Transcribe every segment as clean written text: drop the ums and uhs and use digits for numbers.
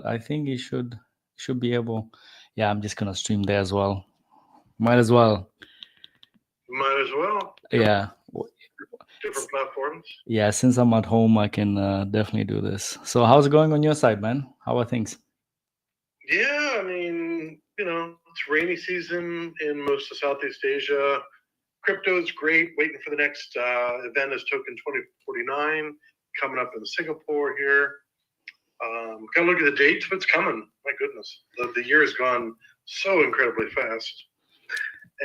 but I think it should be able. Yeah, I'm just gonna stream there as well. Might as well. Might as well. Yeah. Different platforms. Yeah, since I'm at home, I can definitely do this. So how's it going on your side, man? How are things? Yeah, I mean, it's rainy season in most of Southeast Asia. Crypto's great. Waiting for the next event is Token 2049 coming up in Singapore here. Gotta look at the dates, but it's coming. My goodness, the year has gone so incredibly fast.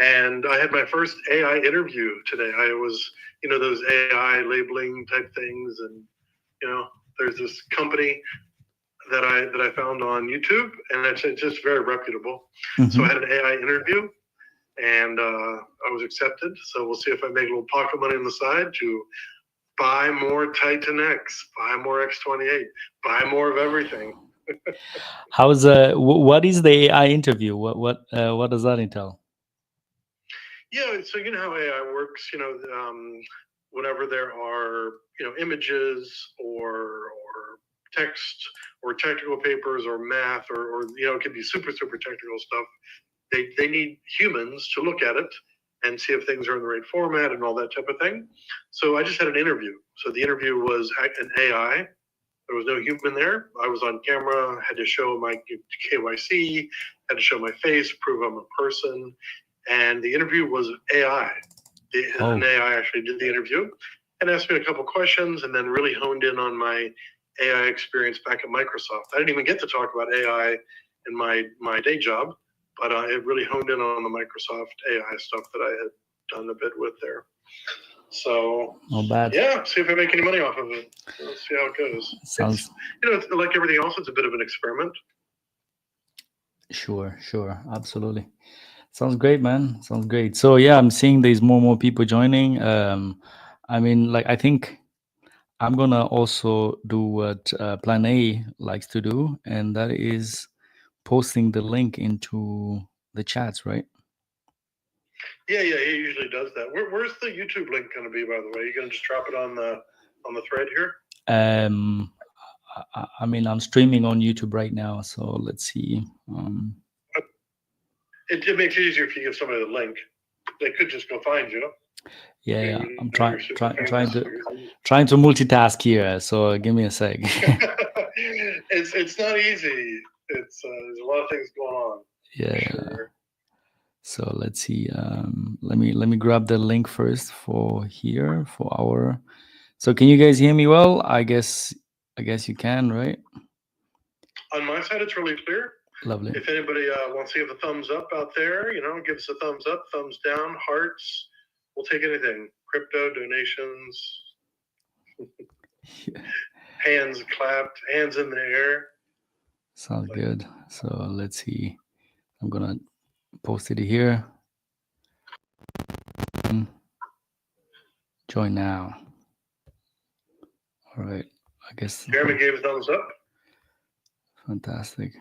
And I had my first AI interview today. I was, those AI labeling type things, and there's this company that I found on YouTube, and it's just very reputable. Mm-hmm. So I had an AI interview, and I was accepted. So we'll see if I make a little pocket money on the side to buy more TitanX, buy more X28, buy more of everything. How's what is the AI interview? What does that entail? Yeah, so you know how AI works. Whenever there are images or text or technical papers or math or it could be super technical stuff. They need humans to look at it and see if things are in the right format and all that type of thing. So I just had an interview. So the interview was an AI. There was no human there. I was on camera, had to show my KYC, had to show my face, prove I'm a person. And the interview was AI. An AI actually did the interview and asked me a couple questions, and then really honed in on my AI experience back at Microsoft. I didn't even get to talk about AI in my day job, but it really honed in on the Microsoft AI stuff that I had done a bit with there. So, not bad. Yeah, see if I make any money off of it. Let's see how it goes. Sounds, it's like everything else, it's a bit of an experiment. Sure, absolutely. Sounds great, man. Sounds great. So yeah, I'm seeing there's more and more people joining. I mean, like I think I'm gonna also do what PlanA likes to do, and that is posting the link into the chats, right? Yeah, he usually does that. Where's the YouTube link going to be, by the way? Are you going to just drop it on the thread here? I mean, I'm streaming on YouTube right now, so let's see. It makes it easier if you give somebody the link. They could just go find you. Yeah, I'm trying to multitask here. So give me a sec. It's not easy. It's there's a lot of things going on. Yeah. Sure. So let's see. Let me grab the link first for here for our. So can you guys hear me well? I guess you can, right? On my side, it's really clear. Lovely. If anybody wants to give a thumbs up out there, give us a thumbs up, thumbs down, hearts. We'll take anything. Crypto donations. Hands clapped, hands in the air. Sounds good. So let's see. I'm gonna post it here. Join now. All right. I guess Jeremy gave a thumbs up. Fantastic.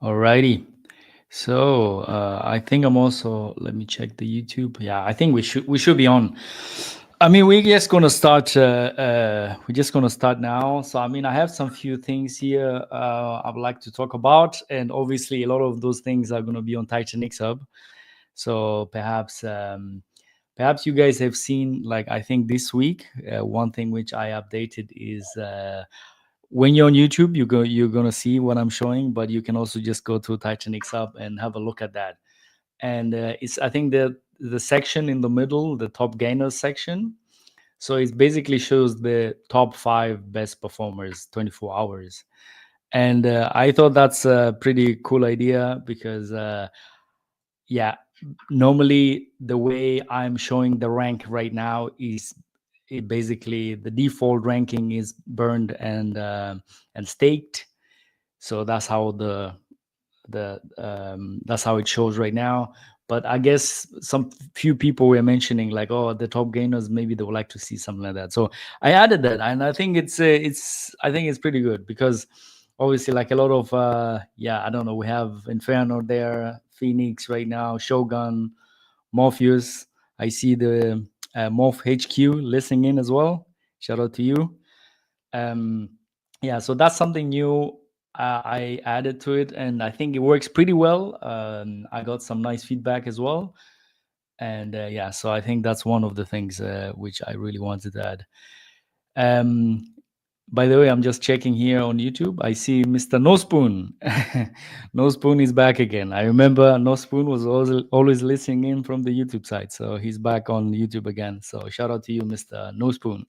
Alrighty. So I think I'm also. Let me check the YouTube. Yeah, I think we should be on. I mean, we're just gonna start. We're just gonna start now. So I mean, I have some few things here I would like to talk about, and obviously a lot of those things are gonna be on TitanX Hub. So perhaps you guys have seen, like I think this week, one thing which I updated is. When you're on YouTube, you're gonna see what I'm showing, but you can also just go to TitanX Hub and have a look at that. And it's I think the section in the middle, the top gainers section. So it basically shows the top 5 best performers 24 hours. And I thought that's a pretty cool idea because normally the way I'm showing the rank right now is basically the default ranking is burned and staked. So that's how that's how it shows right now. But I guess some few people were mentioning like, oh, the top gainers, maybe they would like to see something like that. So I added that, and I think it's pretty good because obviously like a lot of I don't know, we have Inferno there, Phoenix right now, Shogun, Morpheus. I see the Morph HQ listening in as well. Shout out to you. Um, yeah, so that's something new I added to it, and I think it works pretty well. I got some nice feedback as well, and yeah, so I think that's one of the things which I really wanted to add. Um, by the way, I'm just checking here on YouTube. I see Mr. No Spoon. No Spoon is back again. I remember No Spoon was always listening in from the YouTube side. So he's back on YouTube again. So shout out to you, Mr. No Spoon.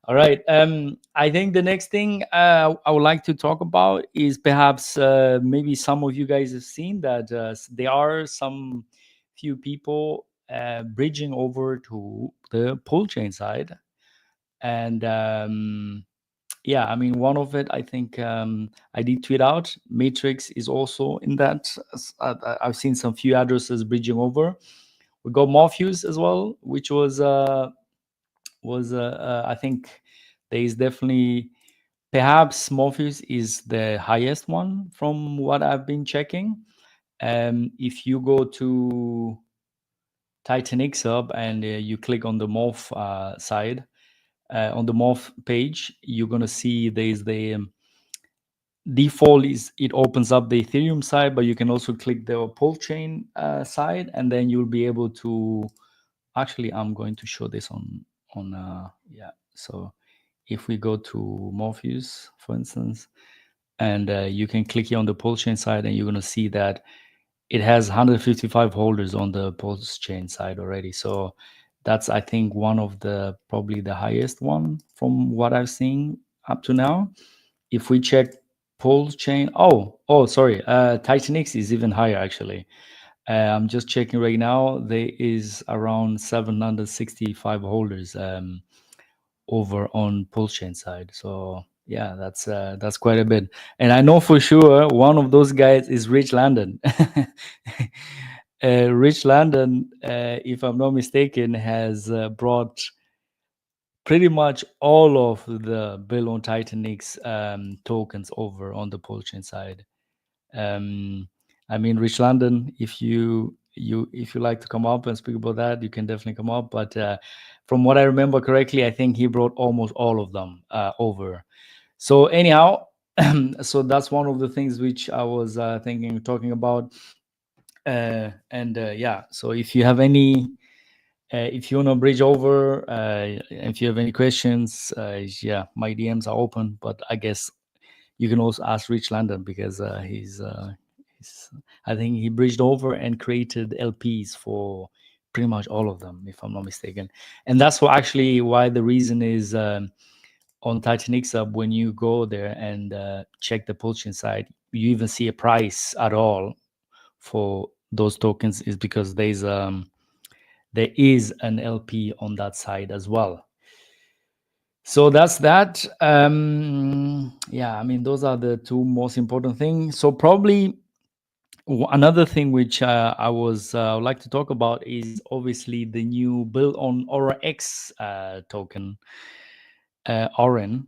All right. I think the next thing I would like to talk about is perhaps maybe some of you guys have seen that there are some few people bridging over to the pole chain side. And yeah, I mean, one of it, I think I did tweet out. Matrix is also in that. I've seen some few addresses bridging over. We got Morpheus as well, which was I think there is definitely perhaps Morpheus is the highest one from what I've been checking. If you go to TitanX hub and you click on the Morph side, on the Morph page, you're gonna see there's the default is it opens up the Ethereum side, but you can also click the Pole Chain side, and then you'll be able to. Actually, I'm going to show this on yeah. So if we go to Morpheus, for instance, and you can click here on the Pole Chain side, and you're gonna see that it has 155 holders on the Pulse chain side already. So that's I think one of the probably the highest one from what I've seen up to now. If we check Pulse chain, sorry, TitanX is even higher actually. I'm just checking right now. There is around 765 holders over on Pulse chain side. So yeah, that's quite a bit. And I know for sure one of those guys is Rich Landon. Rich Landon, if I'm not mistaken, has brought pretty much all of the Bill on TitanX tokens over on the Pulse chain side. I mean, Rich Landon, if you like to come up and speak about that, you can definitely come up. But from what I remember correctly, I think he brought almost all of them over. So anyhow, so that's one of the things which I was talking about. And yeah, so if you have any, if you want to bridge over, if you have any questions, yeah, my DMs are open. But I guess you can also ask Rich Landon because he's I think he bridged over and created LPs for pretty much all of them, if I'm not mistaken. And that's actually why the reason is on TitanX Hub, when you go there and check the Pulsion side, you even see a price at all for those tokens is because there is an LP on that side as well. So that's that. Yeah, I mean, those are the two most important things. So probably another thing which I would like to talk about is obviously the new build on Aura X token, Oren.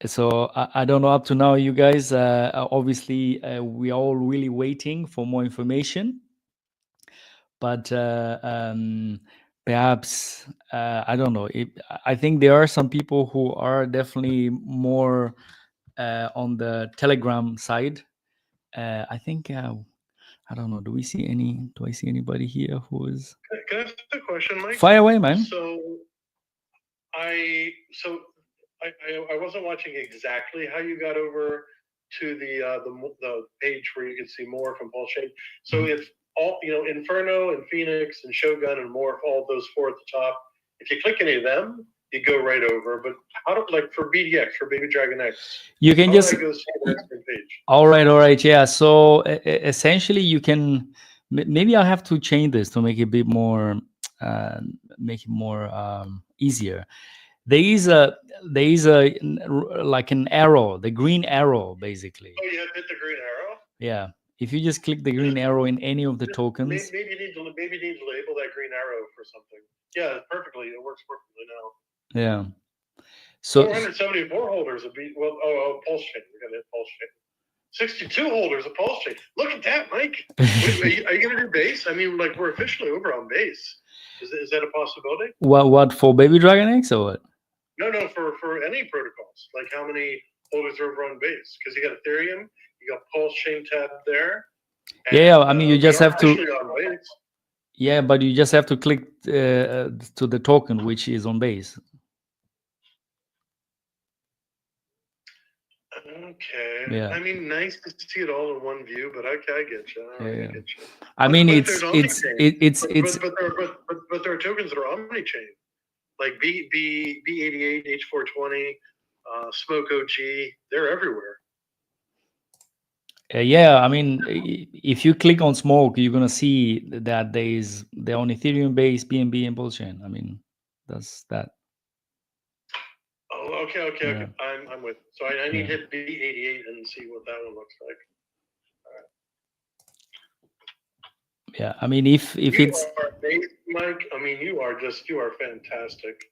So I don't know up to now, you guys. Obviously, we are all really waiting for more information, but perhaps I don't know. I think there are some people who are definitely more on the Telegram side. I think I don't know. Do I see anybody here who is? Can I ask a question, Mike? Fire away, man. So I wasn't watching exactly how you got over to the page where you can see more from Pulse Chain. So if all Inferno and Phoenix and Shogun and Morph, all those four at the top, if you click any of them, you go right over. But how do for BDX, for Baby Dragon X, you can just go see the next page. All right, yeah. So essentially, you can maybe I'll have to change this to make it a bit more easier. There is a like an arrow, the green arrow, basically. Oh, you have hit the green arrow. Yeah, if you just click the green arrow in any of the tokens, maybe you need to label that green arrow for something. Yeah, perfectly. It works perfectly now. Yeah. So 474 holders of Pulse Chain. We got to hit Pulse Chain. 62 holders of Pulse Chain. Look at that, Mike. Are you going to do base? I mean, we're officially over on base. Is that a possibility? What for Baby Dragon X or what? No, for any protocols. Like how many holders are over on base? Because you got Ethereum, you got Pulse Chain tab there, Yeah, and I mean, you we just are have to. actually on base. Yeah, but you just have to click to the token which is on base. Okay. Yeah. I mean, nice to see it all in one view, but okay, I get you. I Yeah. get you. I mean, But if there's it's omni-chain, it's but there are tokens that are omni-chain, like B88, H420, Smoke OG. They're everywhere. yeah. I mean, if you click on smoke, you're gonna see that they're on Ethereum base, BNB, and Bullchain. I mean, that's that. Oh, okay. Yeah. I'm with. So I need Yeah. to hit B88 and see what that one looks like. Yeah. I mean, if You it's are amazing, Mike. I mean, you are fantastic.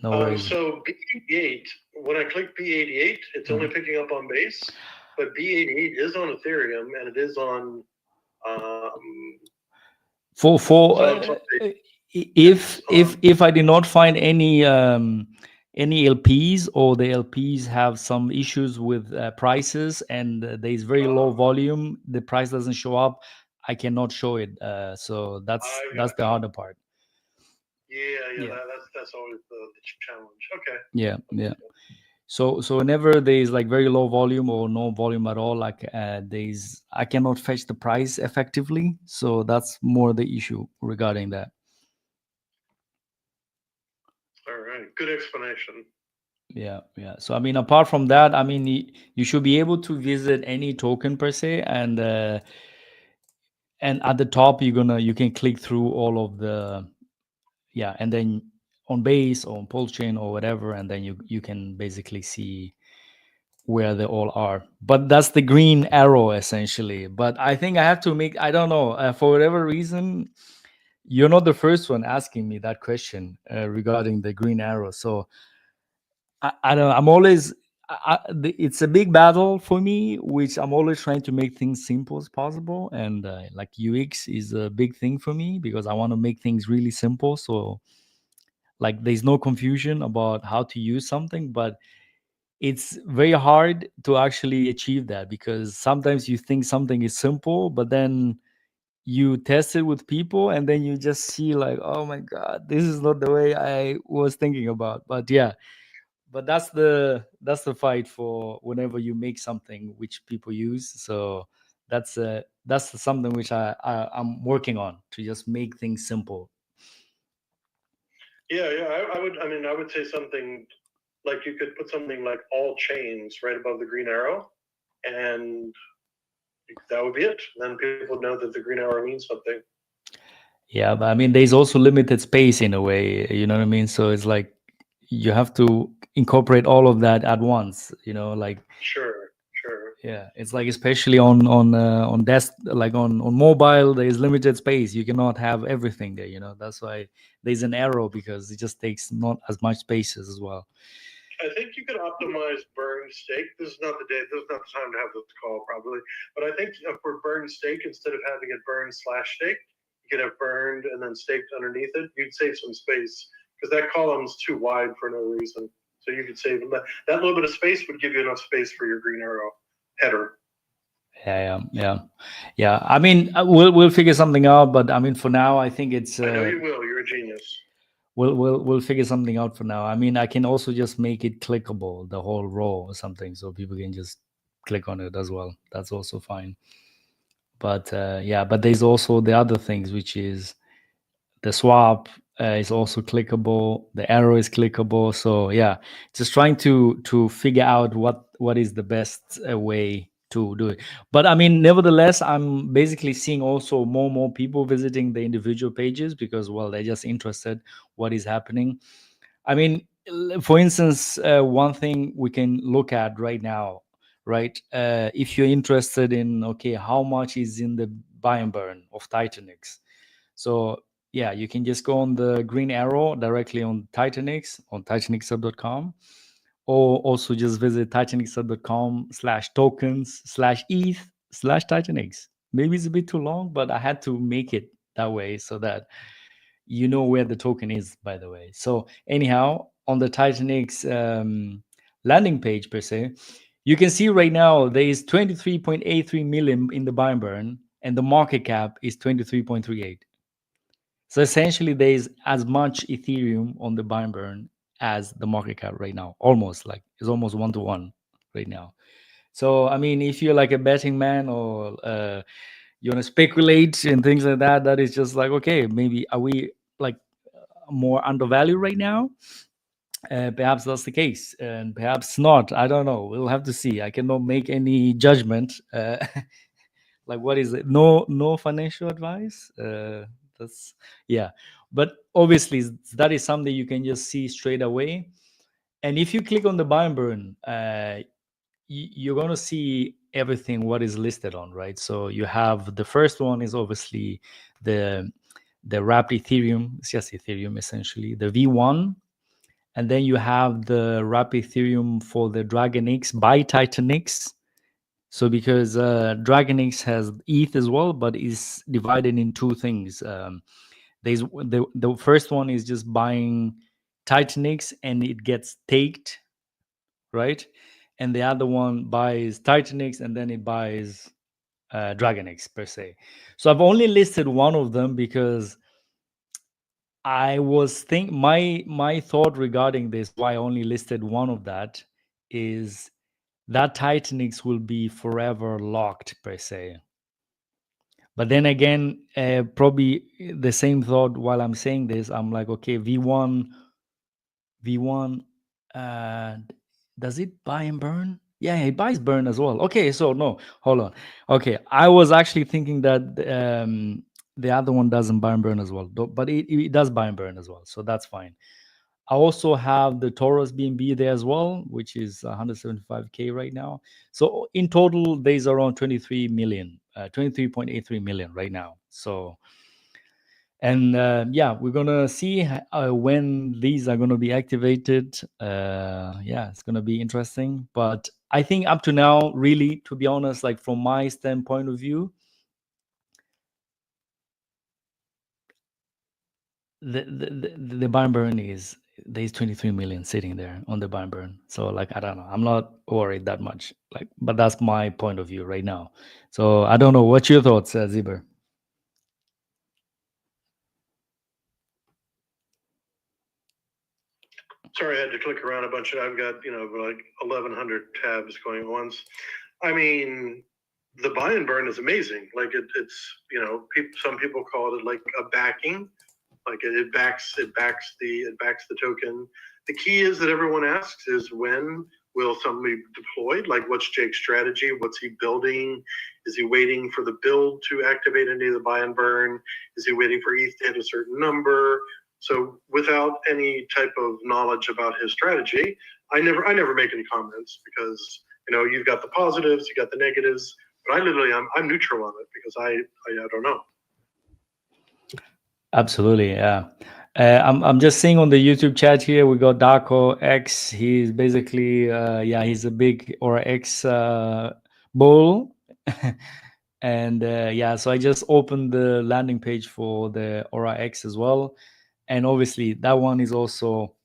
no worries. So B88, when I click B88, it's only picking up on base, but B88 is on Ethereum and it is on. For if I did not find any LPs, or the LPs have some issues with prices, and there is very low volume, the price doesn't show up, I cannot show it. So that's the harder part. Yeah. That's always the challenge. Okay. Yeah. So whenever there is like very low volume or no volume at all, like I cannot fetch the price effectively. So that's more the issue regarding that. All right. Good explanation. Yeah. So I mean, apart from that, I mean, you should be able to visit any token per se, and at the top you can click through all of the, yeah, and then on base or on pulse chain or whatever, and then you can basically see where they all are. But that's the green arrow essentially. But I think I have to make, I don't know, for whatever reason, you're not the first one asking me that question regarding the green arrow. So I don't know, I'm always it's a big battle for me, which I'm always trying to make things simple as possible, and like UX is a big thing for me because I want to make things really simple, so like there's no confusion about how to use something. But it's very hard to actually achieve that, because sometimes you think something is simple, but then you test it with people and then you just see like, oh my god, this is not the way I was thinking about. But yeah, but that's the fight for whenever you make something which people use. So that's something which I'm working on, to just make things simple. Yeah. I would say something like you could put something like all chains right above the green arrow, and that would be it. Then people would know that the green arrow means something. Yeah, but I mean, there's also limited space in a way, you know what I mean? So it's like you have to incorporate all of that at once, like, Sure. yeah, it's like, especially on desk, like on mobile, there is limited space. You cannot have everything there, that's why there's an arrow, because it just takes not as much spaces as well. I think you could optimize burn stake. This is not the day. This is not the time to have this call, probably. But I think for burn stake, instead of having it burn slash stake, you could have burned and then staked underneath it. You'd save some space, because that column's too wide for no reason. So you could save that little bit of space would give you enough space for your green arrow header. Yeah. I mean, we'll figure something out. But I mean, for now, I think it's. I know you will. You're a genius. We'll figure something out for now. I mean, I can also just make it clickable, the whole row or something, so people can just click on it as well. That's also fine. But yeah, but there's also the other things, which is the swap is also clickable. The arrow is clickable. So yeah, just trying to figure out what is the best way to do it. But I mean, nevertheless, I'm basically seeing also more and more people visiting the individual pages, because, well, they're just interested what is happening. I mean, for instance, one thing we can look at right now, right? If you're interested in, okay, how much is in the buy and burn of TitanX? So yeah, you can just go on the green arrow directly on TitanX, on titanxhub.com, or also just visit titanxhub.com/tokens/ETH/TitanX. Maybe it's a bit too long, but I had to make it that way so that you know where the token is, by the way. So anyhow, on the TitanX landing page per se, you can see right now there is 23.83 million in the buy and burn, and the market cap is 23.38. So essentially, there is as much Ethereum on the buy and burn as the market cap right now. Almost like it's almost 1-to-1 right now. So I mean, if you're like a betting man or you want to speculate and things like that, that is just like, okay, maybe are we like more undervalued right now? Perhaps that's the case, and perhaps not. I don't know. We'll have to see. I cannot make any judgment. Like, what is it? No financial advice. That's yeah. But obviously, that is something you can just see straight away. And if you click on the buy and burn, you're going to see everything what is listed on, right? So you have the first one is obviously the wrapped Ethereum. It's just Ethereum essentially. The V1, and then you have the wrapped Ethereum for the DragonX by TitanX. So because DragonX has ETH as well, but is divided in two things. There's the first one is just buying TitanX and it gets staked, right? And the other one buys TitanX and then it buys DragonX per se. So I've only listed one of them because I was my thought regarding this, why I only listed one of that, is that TitanX will be forever locked per se. But then again, probably the same thought while I'm saying this, I'm like, okay, V1, uh, does it buy and burn? Yeah, it buys burn as well. Okay, so no, hold on. Okay, I was actually thinking that the other one doesn't buy and burn as well, but it does buy and burn as well, so that's fine. I also have the Taurus BNB there as well, which is 175K right now. So in total, there's around 23 million, 23.83 million right now. So, and yeah, we're gonna see when these are gonna be activated. Yeah, it's gonna be interesting. But I think up to now, really, to be honest, like from my standpoint of view, the buy and burn is there's 23 million sitting there on the buy and burn. So like I don't know, I'm not worried that much. Like, but that's my point of view right now. So I don't know. What's your thoughts, Ziber? Sorry, I had to click around a bunch. I've got like 1,100 tabs going at once. I mean, the buy and burn is amazing. Like it's some people call it like a backing. Like it backs the token. The key is that everyone asks is when will somebody be deployed? Like what's Jake's strategy? What's he building? Is he waiting for the build to activate any of the buy and burn? Is he waiting for ETH to hit a certain number? So without any type of knowledge about his strategy, I never make any comments because you've got the positives, you got the negatives, but I'm neutral on it because I don't know. Absolutely, yeah. I'm just seeing on the YouTube chat here. We got Darko X. He's basically yeah, he's a big Aura X bull. And yeah, so I just opened the landing page for the Aura X as well, and obviously that one is also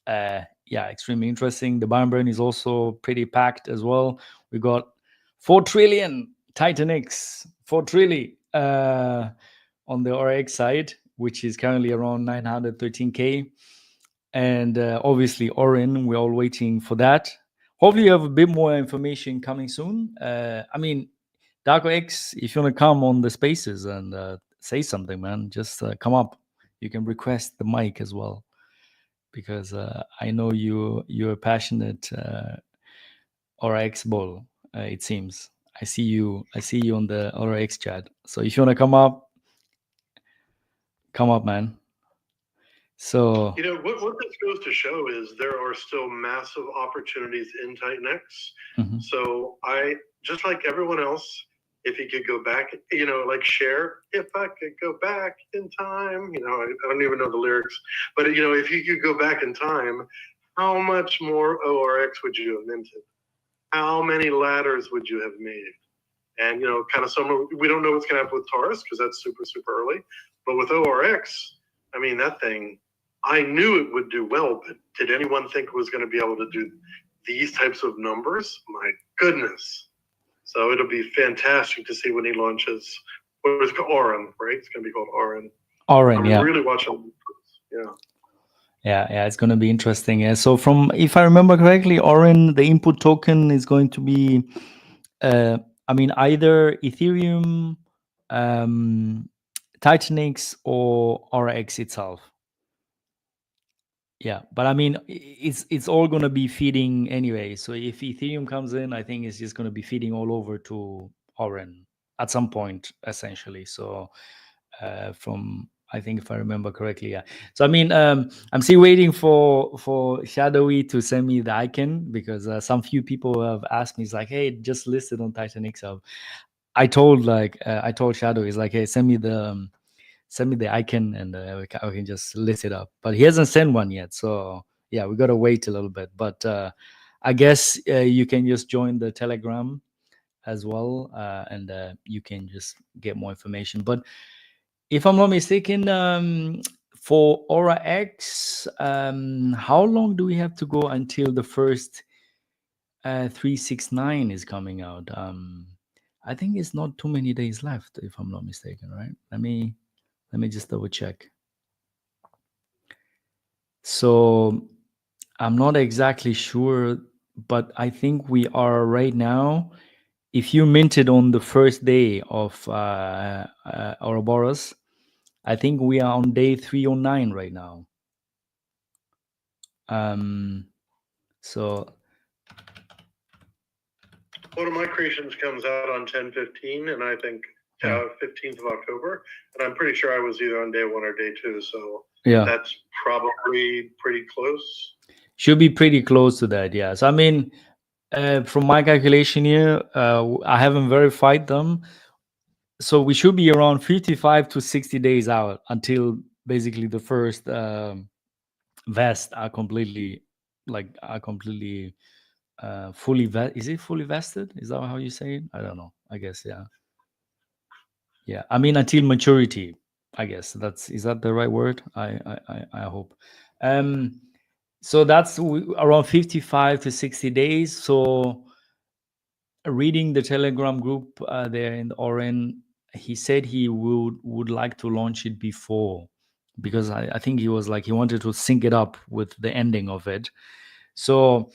yeah, extremely interesting. The buy and burn is also pretty packed as well. We got 4 trillion TitanX, 4 trillion on the RX side, which is currently around 913K. And obviously, Orin, we're all waiting for that. Hopefully, you have a bit more information coming soon. I mean, Darko X, if you want to come on the spaces and say something, man, just come up. You can request the mic as well, because I know you're a passionate RX bull. It seems I see you on the RX chat. So if you want to come up, man. So what this goes to show is there are still massive opportunities in TitanX. Mhm. So I just like everyone else, if you could go back, like share, if I could go back in time, I don't even know the lyrics, but if you could go back in time, how much more ORX would you have minted? How many ladders would you have made? And kind of we don't know what's going to happen with Taurus because that's super early, but with ORX, I mean, that thing, I knew it would do well, but did anyone think it was going to be able to do these types of numbers? My goodness. So it'll be fantastic to see when he launches what is called Oren, right? It's going to be called Oren. Oren, I'm yeah. really watching. Yeah. Yeah, it's going to be interesting. Yeah. So from, if I remember correctly, Oren, the input token is going to be, I mean, either Ethereum, TitanX, or RX itself. Yeah, but I mean, it's all going to be feeding anyway. So if Ethereum comes in, I think it's just going to be feeding all over to Oren at some point, essentially. So from, I think if I remember correctly, yeah. So I mean, I'm still waiting for Shadowy to send me the icon, because some few people have asked me, it's like, hey, just listed on TitanX Hub. I told Shadowy, it's like, hey, send me the icon, and I can just list it up. But he hasn't sent one yet, so yeah, we gotta wait a little bit. But I guess you can just join the Telegram as well, and you can just get more information. But if I'm not mistaken, for Aura X, how long do we have to go until the first 369 is coming out? I think it's not too many days left, if I'm not mistaken, right? Let me just double check. So I'm not exactly sure, but I think we are right now. If you minted on the first day of Ouroboros, I think we are on day 309 right now. So One of my creations comes out on 10/15, and I think 15th of October, and I'm pretty sure I was either on day 1 or day 2. So yeah, that's probably pretty close. should be pretty close to that. Yeah. So I mean, from my calculation here, I haven't verified them, so we should be around 55 to 60 days out until basically the first vest are completely fully is it fully vested? Is that how you say it? I don't know. I guess, yeah. I mean, until maturity, I guess. Is that the right word? I hope. So that's around 55 to 60 days. So reading the Telegram group there in the Oren, he said he would like to launch it before, because I think he was like, he wanted to sync it up with the ending of it. So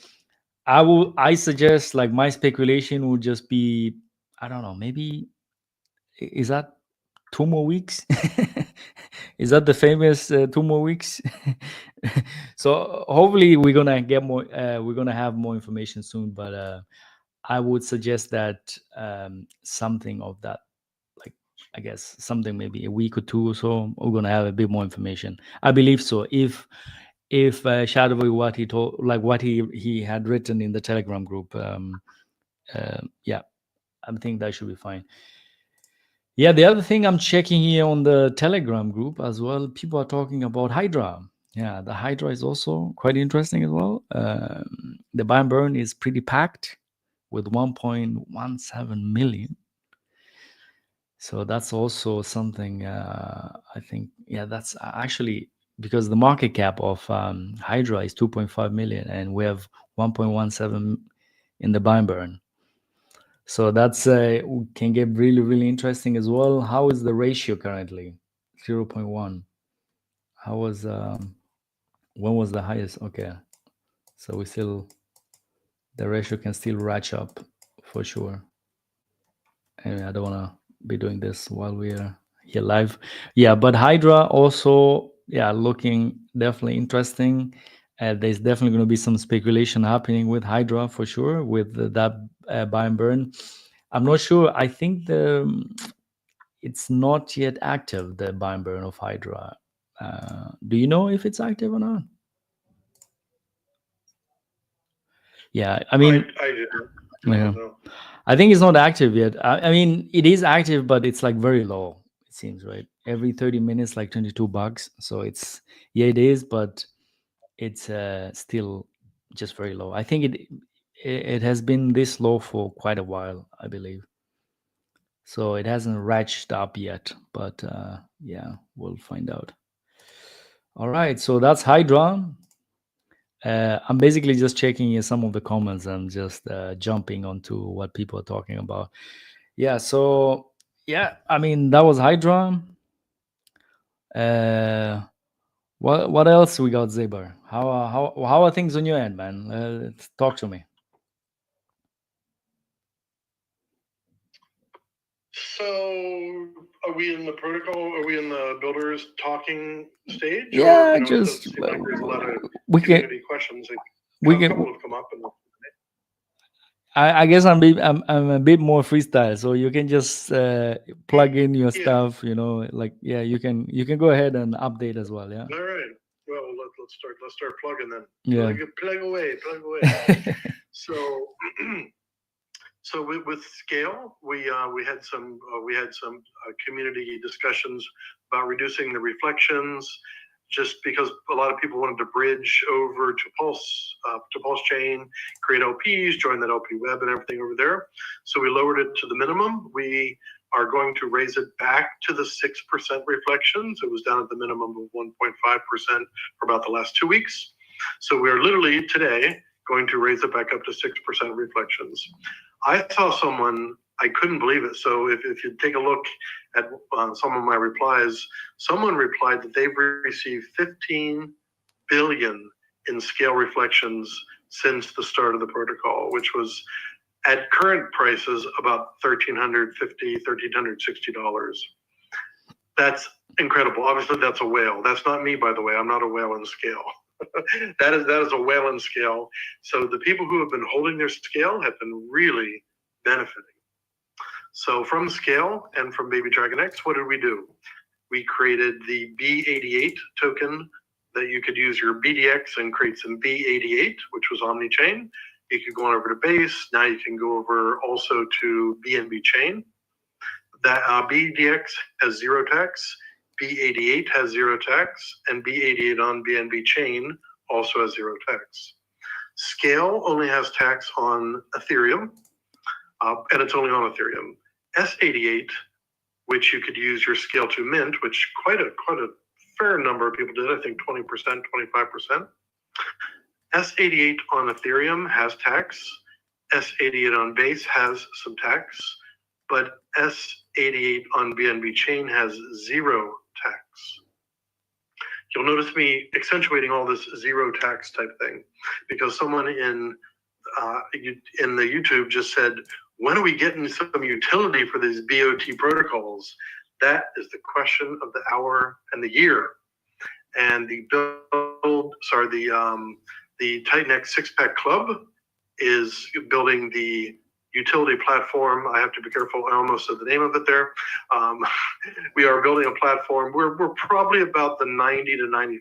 I suggest, like, my speculation would just be, I don't know, maybe, is that 2 more weeks? Is that the famous 2 more weeks? So hopefully we're gonna get more. We're gonna have more information soon. But I would suggest that something of that, like, I guess something maybe a week or two or so, we're gonna have a bit more information. I believe so. If Shadowy, what he told, like what he had written in the Telegram group, yeah, I think that should be fine. Yeah, the other thing I'm checking here on the Telegram group as well, people are talking about Hydra. Yeah, the Hydra is also quite interesting as well. The buy and burn is pretty packed with 1.17 million. So that's also something, I think, yeah, that's actually, because the market cap of Hydra is 2.5 million, and we have 1.17 in the buy and burn. So that's can get really, really interesting as well. How is the ratio currently? 0.1. How was when was the highest? Okay, so the ratio can still ratchet up for sure. Anyway, I don't want to be doing this while we're here live. Yeah, but Hydra also, yeah, looking definitely interesting. There's definitely going to be some speculation happening with Hydra for sure, with that buy and burn. I'm not sure. I think it's not yet active, the buy and burn of Hydra. Do you know if it's active or not? Yeah, I mean, I didn't. yeah. No. I think it's not active yet. I mean, it is active, but it's like very low. It seems, right? Every 30 minutes, like $22. So yeah, it is, but it's still just very low. I think it has been this low for quite a while, I believe. So it hasn't ratcheted up yet, but yeah, we'll find out. All right, so that's Hydra. I'm basically just checking some of the comments and just jumping onto what people are talking about. Yeah, so yeah, I mean that was Hydra. Uh, what else we got, Zaber? How are things on your end, man? Talk to me. So, are we in the protocol? Are we in the builders talking stage, or Yeah, it doesn't just seem like there's a lot of we can community questions? we A can. couple have come up, and I guess I'm a bit more freestyle, so you can just plug in your yeah. stuff. Like yeah, you can go ahead and update as well. Yeah. All right. Well, let's start plugging then. Yeah. Plug away, plug away. So, so with scale, we had some community discussions about reducing the reflections, just because a lot of people wanted to bridge over to Pulse Chain, create LPs, join that LP web and everything over there. So we lowered it to the minimum. We are going to raise it back to the 6% reflections. It was down at the minimum of 1.5% for about the last 2 weeks. So we're literally today going to raise it back up to 6% reflections. I saw someone, I couldn't believe it. So if you take a look at some of my replies, someone replied that they've received 15 billion in scale reflections since the start of the protocol, which was at current prices about $1,350, $1,360. That's incredible. Obviously, that's a whale. That's not me, by the way. I'm not a whale in scale. that is a whale in scale. So the people who have been holding their scale have been really benefiting. So from scale and from Baby Dragon X, what did we do? We created the B88 token that you could use your BDX and create some B88, which was omni-chain. You could go on over to Base. Now you can go over also to BNB Chain. That BDX has zero tax, B88 has zero tax, and B88 on BNB Chain also has zero tax. Scale only has tax on Ethereum, and it's only on Ethereum. S88, which you could use your scale to mint, which quite a fair number of people did, I think 20%, 25%. S88 on Ethereum has tax. S88 on Base has some tax, but S88 on BNB Chain has zero tax. You'll notice me accentuating all this zero tax type thing because someone in the YouTube just said, when are we getting some utility for these BOT protocols? That is the question of the hour and the year. And the TitanX six-pack club is building the utility platform. I have to be careful. I almost said the name of it there. We are building a platform. We're probably about the 90 to 95%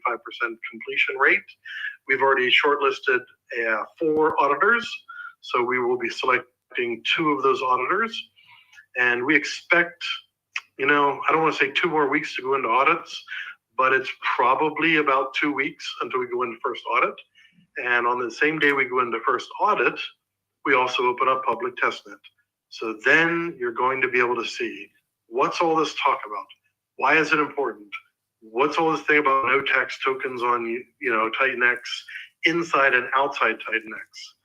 completion rate. We've already shortlisted 4 auditors. So we will be selecting 2 of those auditors. And we expect, I don't want to say 2 more weeks to go into audits, but it's probably about 2 weeks until we go into first audit. And on the same day we go into first audit, we also open up public testnet. So then you're going to be able to see, what's all this talk about? Why is it important? What's all this thing about no tax tokens on TitanX inside and outside TitanX?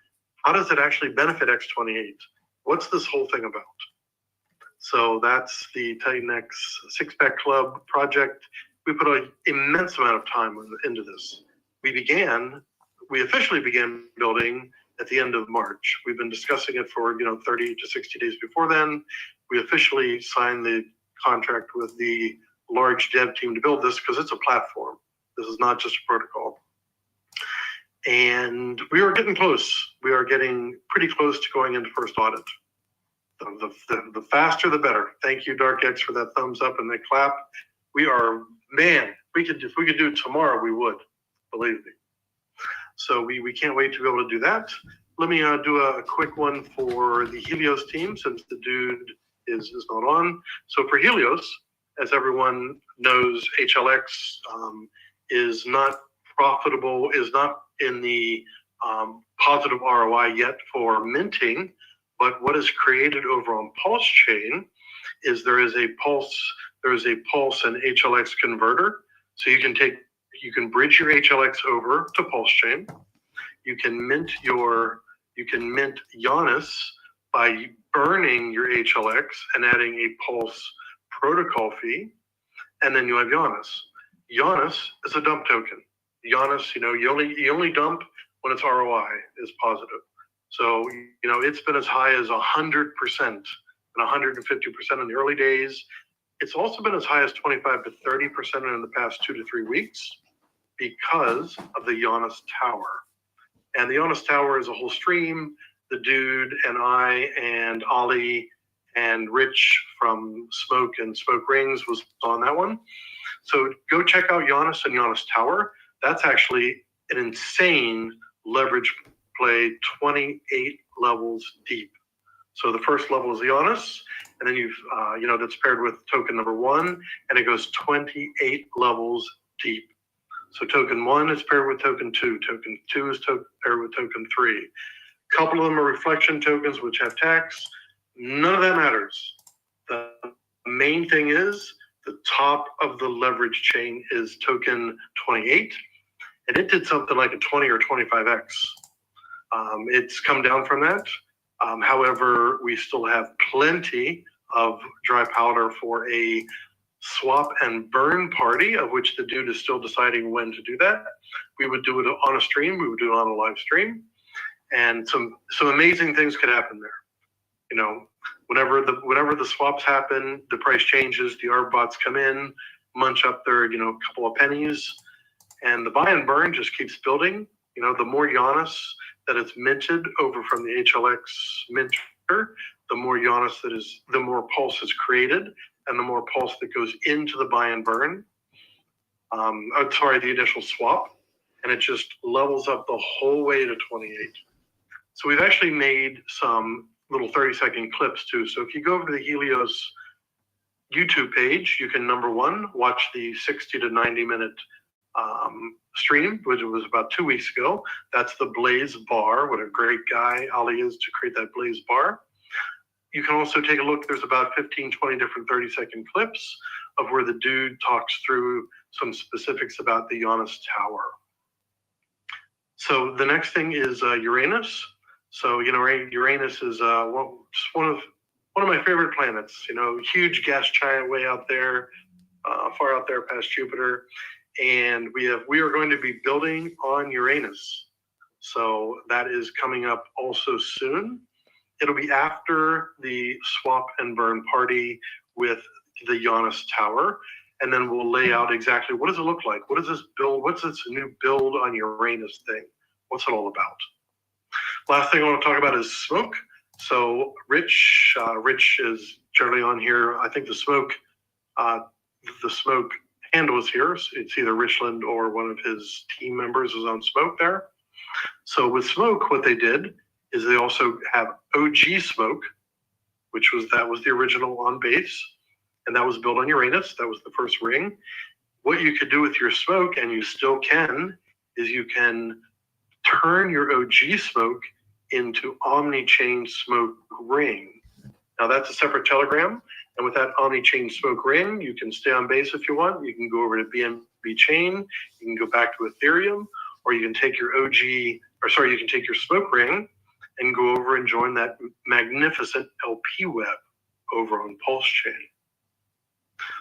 How does it actually benefit X28? What's this whole thing about? So that's the TitanX six-pack club project. We put an immense amount of time into this. We officially began building at the end of March. We've been discussing it for 30 to 60 days before then. We officially signed the contract with the large dev team to build this because it's a platform. This is not just a protocol. And we are getting close. We are getting pretty close to going into first audit. The faster, the better. Thank you, DarkX, for that thumbs up and that clap. If we could do it tomorrow, we would, believe me. So we can't wait to be able to do that. Let me do a quick one for the Helios team, since the dude is not on. So for Helios, as everyone knows, HLX is not profitable, is not in the positive ROI yet for minting. But what is created over on Pulse Chain is there is a Pulse and HLX converter. So you can take you can bridge your HLX over to Pulse Chain. You can mint Ionis by burning your HLX and adding a Pulse protocol fee, and then you have Ionis. Ionis is a dump token. Ionis, you only dump when its ROI is positive. So, it's been as high as 100% and 150% in the early days. It's also been as high as 25 to 30% in the past 2 to 3 weeks because of the Ionis Tower. And the Ionis Tower is a whole stream. The dude and I and Ollie and Rich from Smoke and Smoke Rings was on that one. So go check out Ionis and Ionis Tower. That's actually an insane leverage play, 28 levels deep. So the first level is Ionis, and then that's paired with token number 1, and it goes 28 levels deep. So token 1 is paired with token 2. Token 2 is paired with token 3. A couple of them are reflection tokens, which have tax. None of that matters. The main thing is the top of the leverage chain is token 28, and it did something like a 20 or 25x. It's come down from that. However, we still have plenty of dry powder for a swap and burn party, of which the dude is still deciding when to do that. We would do it on a stream. We would do it on a live stream, and some amazing things could happen there. Whenever the swaps happen, the price changes. The ARB bots come in, munch up their couple of pennies, and the buy and burn just keeps building. The more Ionis that it's minted over from the HLX minter, the more Ionis the more pulse is created, and the more pulse that goes into the buy and burn. The initial swap, and it just levels up the whole way to 28. So we've actually made some little 30-second clips too. So if you go over to the Helios YouTube page, you can, number 1, watch the 60 to 90 minute stream, which was about 2 weeks ago. That's the Blaze bar. What a great guy Ollie is to create that Blaze bar. You can also take a look. There's about 15, 20 different 30-second clips of where the dude talks through some specifics about the Ionis Tower. So the next thing is Uranus. So Uranus is one of my favorite planets. Huge gas giant way out there, far out there past Jupiter. And we are going to be building on Uranus. So that is coming up also soon. It'll be after the swap and burn party with the Ionis Tower. And then we'll lay out exactly what does it look like? What is this build? What's this new build on Uranus thing? What's it all about? Last thing I want to talk about is Smoke. So Rich is generally on here. I think the Smoke handle is here. It's either Richland or one of his team members is on Smoke there. So with Smoke, what they did is they also have OG Smoke, that was the original on base, and that was built on Uranus. That was the first ring. What you could do with your Smoke, and you still can, is you can turn your OG Smoke into Omni-Chain Smoke Ring. Now that's a separate telegram. And with that Omni-Chain Smoke Ring, you can stay on base if you want. You can go over to BNB Chain. You can go back to Ethereum, or you can take your you can take your Smoke Ring and go over and join that magnificent LP web over on Pulse Chain.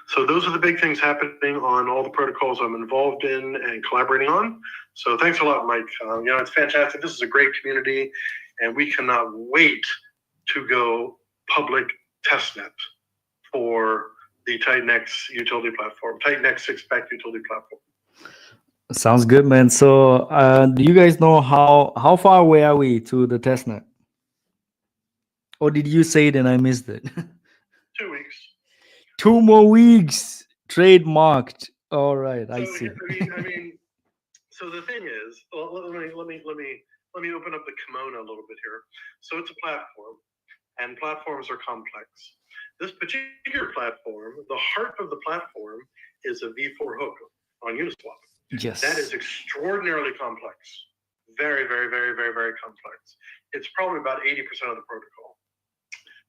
So those are the big things happening on all the protocols I'm involved in and collaborating on. So thanks a lot, Mike. It's fantastic. This is a great community, and we cannot wait to go public testnet for the TitanX utility platform, TitanX 6-pack utility platform. Sounds good, man. So do you guys know how far away are we to the testnet? Or did you say it and I missed it? 2 weeks. 2 more weeks. Trademarked. All right, I see. I mean, so the thing is, let me open up the kimono a little bit here. So it's a platform, and platforms are complex. This particular platform, the heart of the platform is a V4 hook on Uniswap. Yes. That is extraordinarily complex. Very, very, very, very, very complex. It's probably about 80% of the protocol.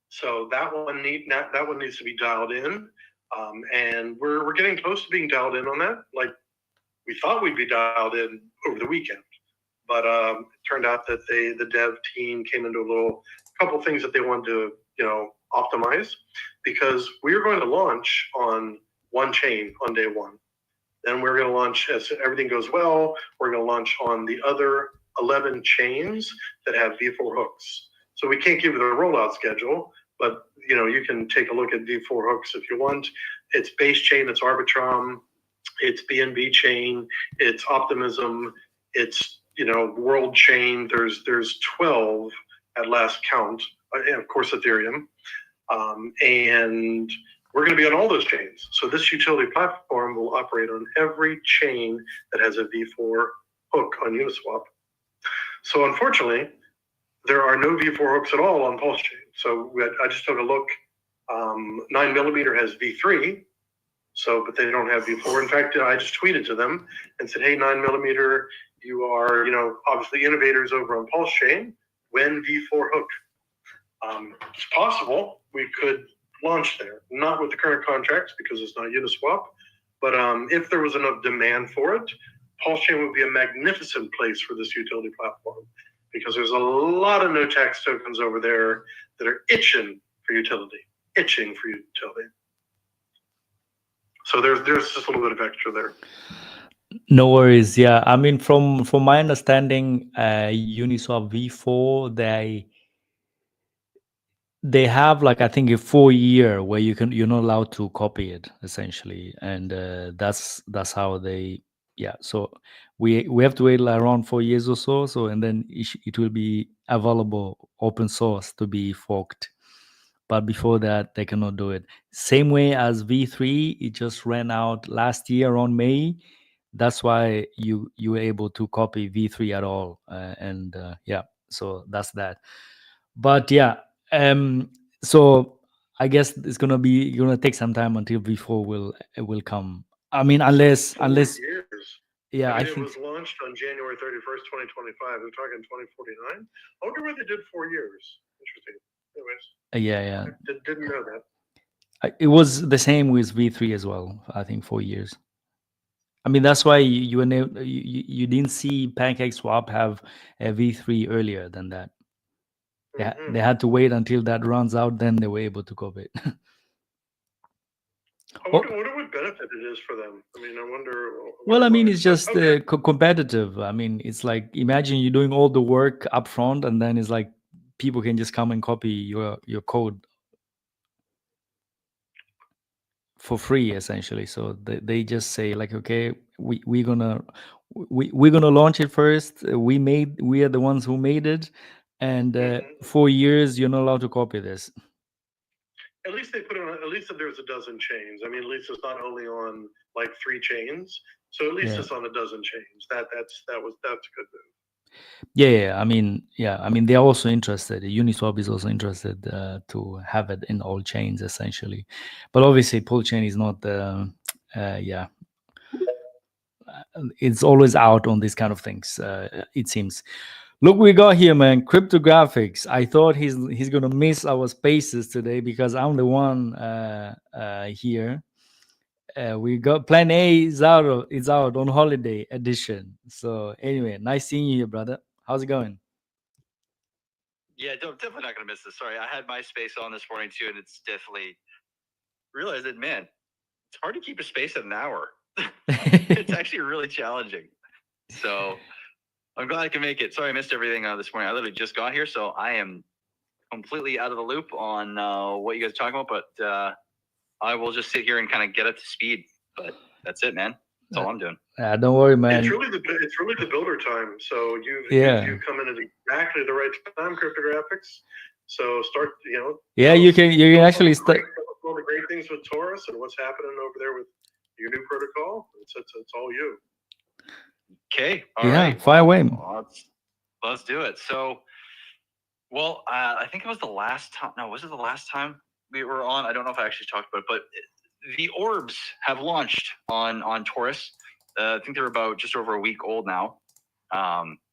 So that one needs to be dialed in, and we're getting close to being dialed in on that. Like we thought we'd be dialed in over the weekend, but it turned out that the dev team came into a couple things that they wanted to optimize, because we were going to launch on one chain on day one. Then we're going to launch, as everything goes well, we're going to launch on the other 11 chains that have V4 hooks. So we can't give you the rollout schedule, but you can take a look at V4 hooks if you want. It's base chain, it's Arbitrum, it's BNB chain, it's Optimism, it's world chain. There's 12 at last count, and of course Ethereum, and we're going to be on all those chains. So this utility platform will operate on every chain that has a V4 hook on Uniswap. So unfortunately, there are no V4 hooks at all on Pulse Chain. So I just took a look. 9mm has V3, but they don't have V4. In fact, I just tweeted to them and said, "Hey, 9mm, you are obviously innovators over on Pulse Chain. When V4 hook? It's possible we could launch there, not with the current contracts because it's not Uniswap, but if there was enough demand for it, Pulse Chain would be a magnificent place for this utility platform, because there's a lot of no tax tokens over there that are itching for utility. So there's just a little bit of extra there. No worries. Yeah, I mean, from my understanding, Uniswap V4, they have, like, I think a 4-year where you're not allowed to copy it essentially, and that's how they. Yeah, so we have to wait around 4 years or so. So, and then it will be available open source to be forked. But before that, they cannot do it. Same way as V3, it just ran out last year around May. That's why you were able to copy V3 at all, and yeah, so that's that. But yeah, so I guess it's gonna take some time until V4 will come. I mean, unless years. Yeah, I mean, I it think was launched on January 31st, 2025. We're talking 2049. I wonder why they did 4 years. Interesting. Anyways, yeah. I didn't know that. It was the same with V3 as well. I think 4 years. I mean, that's why you didn't see PancakeSwap have a V3 earlier than that. They had to wait until that runs out, then they were able to copy it. I wonder what benefit it is for them. I mean, I wonder. Well, I mean, it's just okay. competitive. I mean, it's like, imagine you're doing all the work up front, and then it's like people can just come and copy your code for free, essentially. So they just say, like, okay, we're gonna launch it first. We are the ones who made it, and 4 years you're not allowed to copy this. At least they put it on. At least if there's a dozen chains. I mean, at least it's not only on like 3 chains. So at least it's on a dozen chains. That's a good move. Yeah. I mean, they're also interested. Uniswap is also interested to have it in all chains, essentially. But obviously, Pull Chain is not. It's always out on these kind of things. It seems. Look, we got here, man. Cryptographics. I thought he's gonna miss our spaces today because I'm the one here. We got PlanA is out on holiday edition. So anyway, nice seeing you here, brother. How's it going? Yeah, definitely not gonna miss this. Sorry, I had my space on this morning too, and it's definitely realized that, man, it's hard to keep a space at an hour. It's actually really challenging. So I'm glad I can make it. Sorry, I missed everything this morning. I literally just got here, so I am completely out of the loop on what you guys are talking about. But I will just sit here and kind of get up to speed. But that's it, man. That's all I'm doing. Don't worry, man. It's really the builder time. So you come in at exactly the right time, Cryptographics. So start, Yeah, you can actually start all the great things with Taurus and what's happening over there with your new protocol. It's all you. Okay. All right. Fire away. Let's do it. So, well, I think it was the last time. No, was it the last time we were on? I don't know if I actually talked about it, but the orbs have launched on Taurus. I think they're about just over a week old now.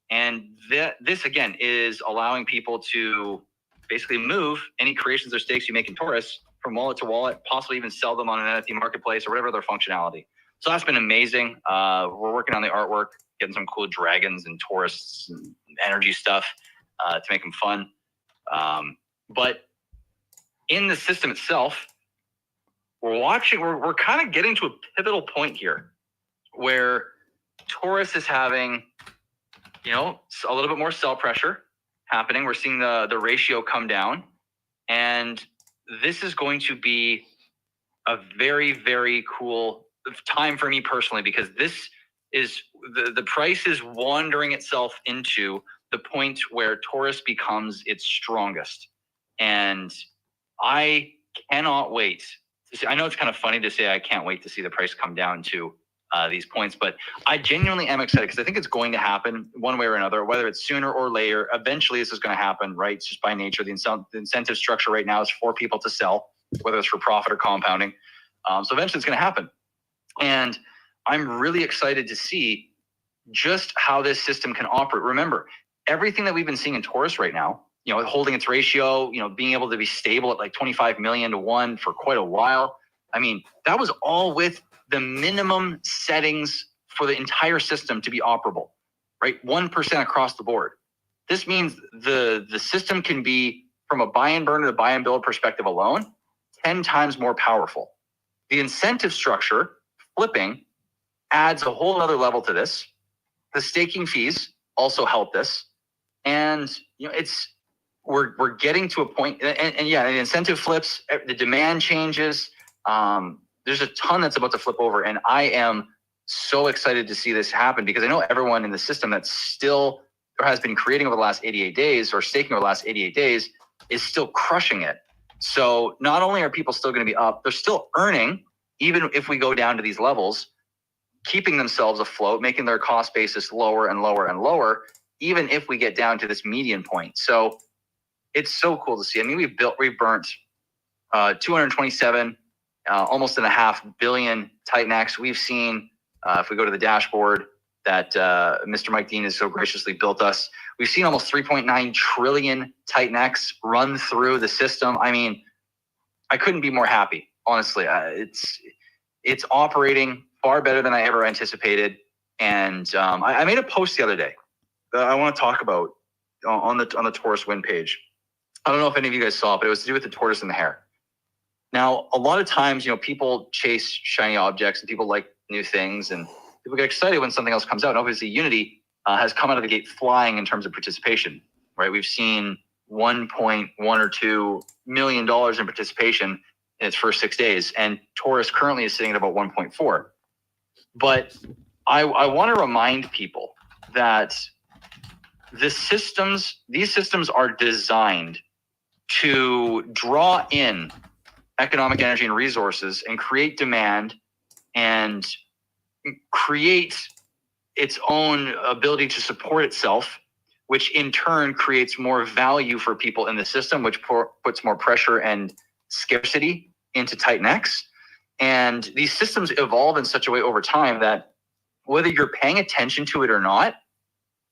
And this, again, is allowing people to basically move any creations or stakes you make in Taurus from wallet to wallet, possibly even sell them on an NFT marketplace or whatever other functionality. So that's been amazing. We're working on the artwork, getting some cool dragons and tourists and energy stuff to make them fun. But in the system itself, we're kind of getting to a pivotal point here where Taurus is having, a little bit more sell pressure happening. We're seeing the ratio come down, and this is going to be a very, very cool time for me personally, because this is the price is wandering itself into the point where Taurus becomes its strongest. And I cannot wait to see. I know it's kind of funny to say I can't wait to see the price come down to these points, but I genuinely am excited because I think it's going to happen one way or another, whether it's sooner or later. Eventually this is going to happen, right? It's just by nature. The incentive structure right now is for people to sell, whether it's for profit or compounding. So eventually it's going to happen. And I'm really excited to see just how this system can operate. Remember, everything that we've been seeing in Taurus right now, holding its ratio, being able to be stable at like 25 million to 1 for quite a while. I mean, that was all with the minimum settings for the entire system to be operable, right? 1% across the board. This means the system can be, from a buy and burn to buy and build perspective alone, 10 times more powerful. The incentive structure, flipping, adds a whole other level to this. The staking fees also help this. And we're getting to a point, and yeah, the incentive flips, the demand changes. There's a ton that's about to flip over, and I am so excited to see this happen, because I know everyone in the system that's still, or has been creating over the last 88 days or staking over the last 88 days is still crushing it. So not only are people still going to be up, they're still earning, even if we go down to these levels, keeping themselves afloat, making their cost basis lower and lower and lower, even if we get down to this median point. So it's so cool to see. I mean, we've burnt 227, almost and a half billion TitanX. We've seen, if we go to the dashboard that Mr. Mike Dean has so graciously built us, we've seen almost 3.9 trillion TitanX run through the system. I mean, I couldn't be more happy, honestly. It's operating far better than I ever anticipated. And I made a post the other day that I want to talk about on the Taurus Win page. I don't know if any of you guys saw it, but it was to do with the tortoise and the hare. Now, a lot of times, people chase shiny objects and people like new things, and people get excited when something else comes out. And obviously, Unity has come out of the gate flying in terms of participation, right? We've seen $1.1 or $2 million in participation in its first 6 days, and Taurus currently is sitting at about 1.4. But I want to remind people that these systems are designed to draw in economic energy and resources and create demand and create its own ability to support itself, which in turn creates more value for people in the system, which puts more pressure and scarcity into TitanX. And these systems evolve in such a way over time that whether you're paying attention to it or not,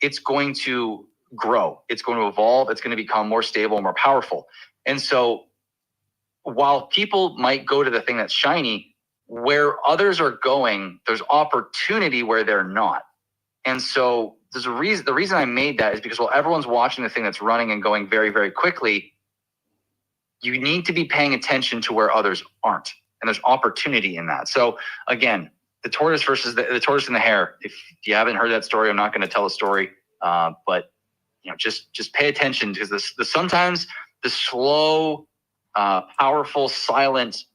it's going to grow. It's going to evolve. It's going to become more stable, more powerful. And so while people might go to the thing that's shiny, where others are going, there's opportunity where they're not. And so there's a reason. The reason I made that is because while everyone's watching the thing that's running and going very, very quickly, you need to be paying attention to where others aren't. And there's opportunity in that. So again, the tortoise versus the tortoise and the hare. If you haven't heard that story, I'm not going to tell a story. But just pay attention, because sometimes the slow, powerful, silent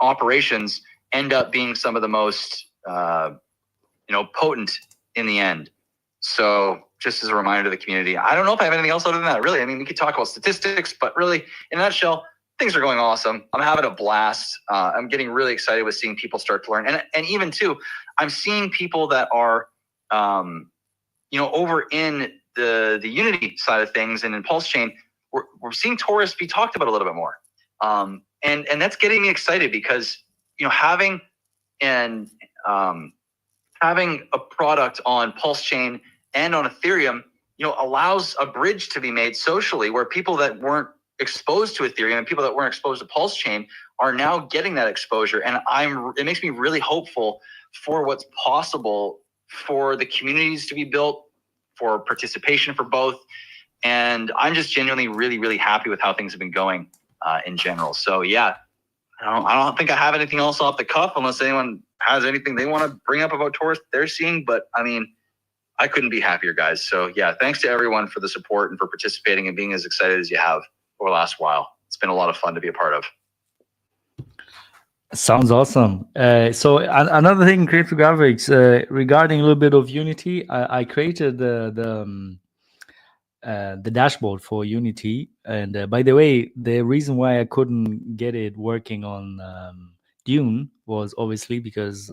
operations end up being some of the most potent in the end. So just as a reminder to the community, I don't know if I have anything else other than that. Really, I mean, we could talk about statistics, but really, in a nutshell, things are going awesome. I'm having a blast. I'm getting really excited with seeing people start to learn, and even too, I'm seeing people that are, over in the Unity side of things and in Pulse Chain, we're seeing Taurus be talked about a little bit more, and that's getting me excited, because having a product on Pulse Chain and on Ethereum, allows a bridge to be made socially where people that weren't exposed to Ethereum and people that weren't exposed to Pulse Chain are now getting that exposure. And it makes me really hopeful for what's possible for the communities to be built, for participation for both. And I'm just genuinely really, really happy with how things have been going in general. So yeah, I don't think I have anything else off the cuff unless anyone has anything they want to bring up about Taurus they're seeing. But I mean, I couldn't be happier, guys. So yeah, thanks to everyone for the support and for participating and being as excited as you have over the last while. It's been a lot of fun to be a part of. Sounds awesome. So another thing, cryptographics, regarding a little bit of Unity, I created the dashboard for Unity. And by the way, the reason why I couldn't get it working on Dune was obviously because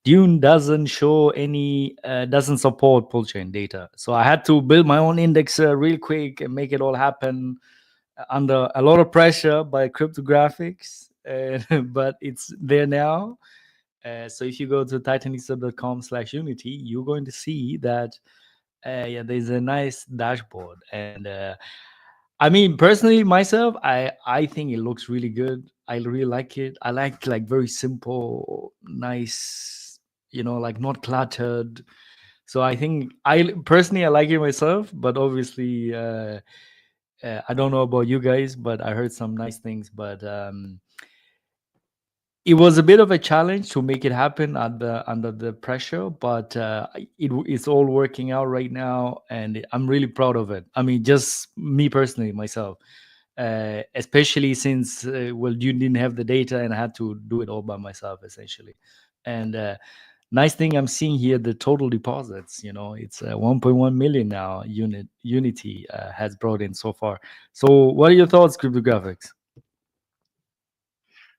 Dune doesn't show any, doesn't support pull chain data. So I had to build my own index real quick and make it all happen under a lot of pressure by cryptographics. But it's there now. So if you go to titanx.com/unity, you're going to see that yeah, there's a nice dashboard. And I mean, personally, myself, I think it looks really good. I really like it. I like very simple, nice, like not cluttered. So I think I personally I like it myself, but obviously I don't know about you guys, but I heard some nice things. But it was a bit of a challenge to make it happen under the pressure, but it's all working out right now, and I'm really proud of it. I mean, just me personally, myself, especially since well, you didn't have the data, and I had to do it all by myself essentially. And nice thing I'm seeing here, the total deposits. It's 1.1 million now. Unity has brought in so far. So, what are your thoughts, cryptographics?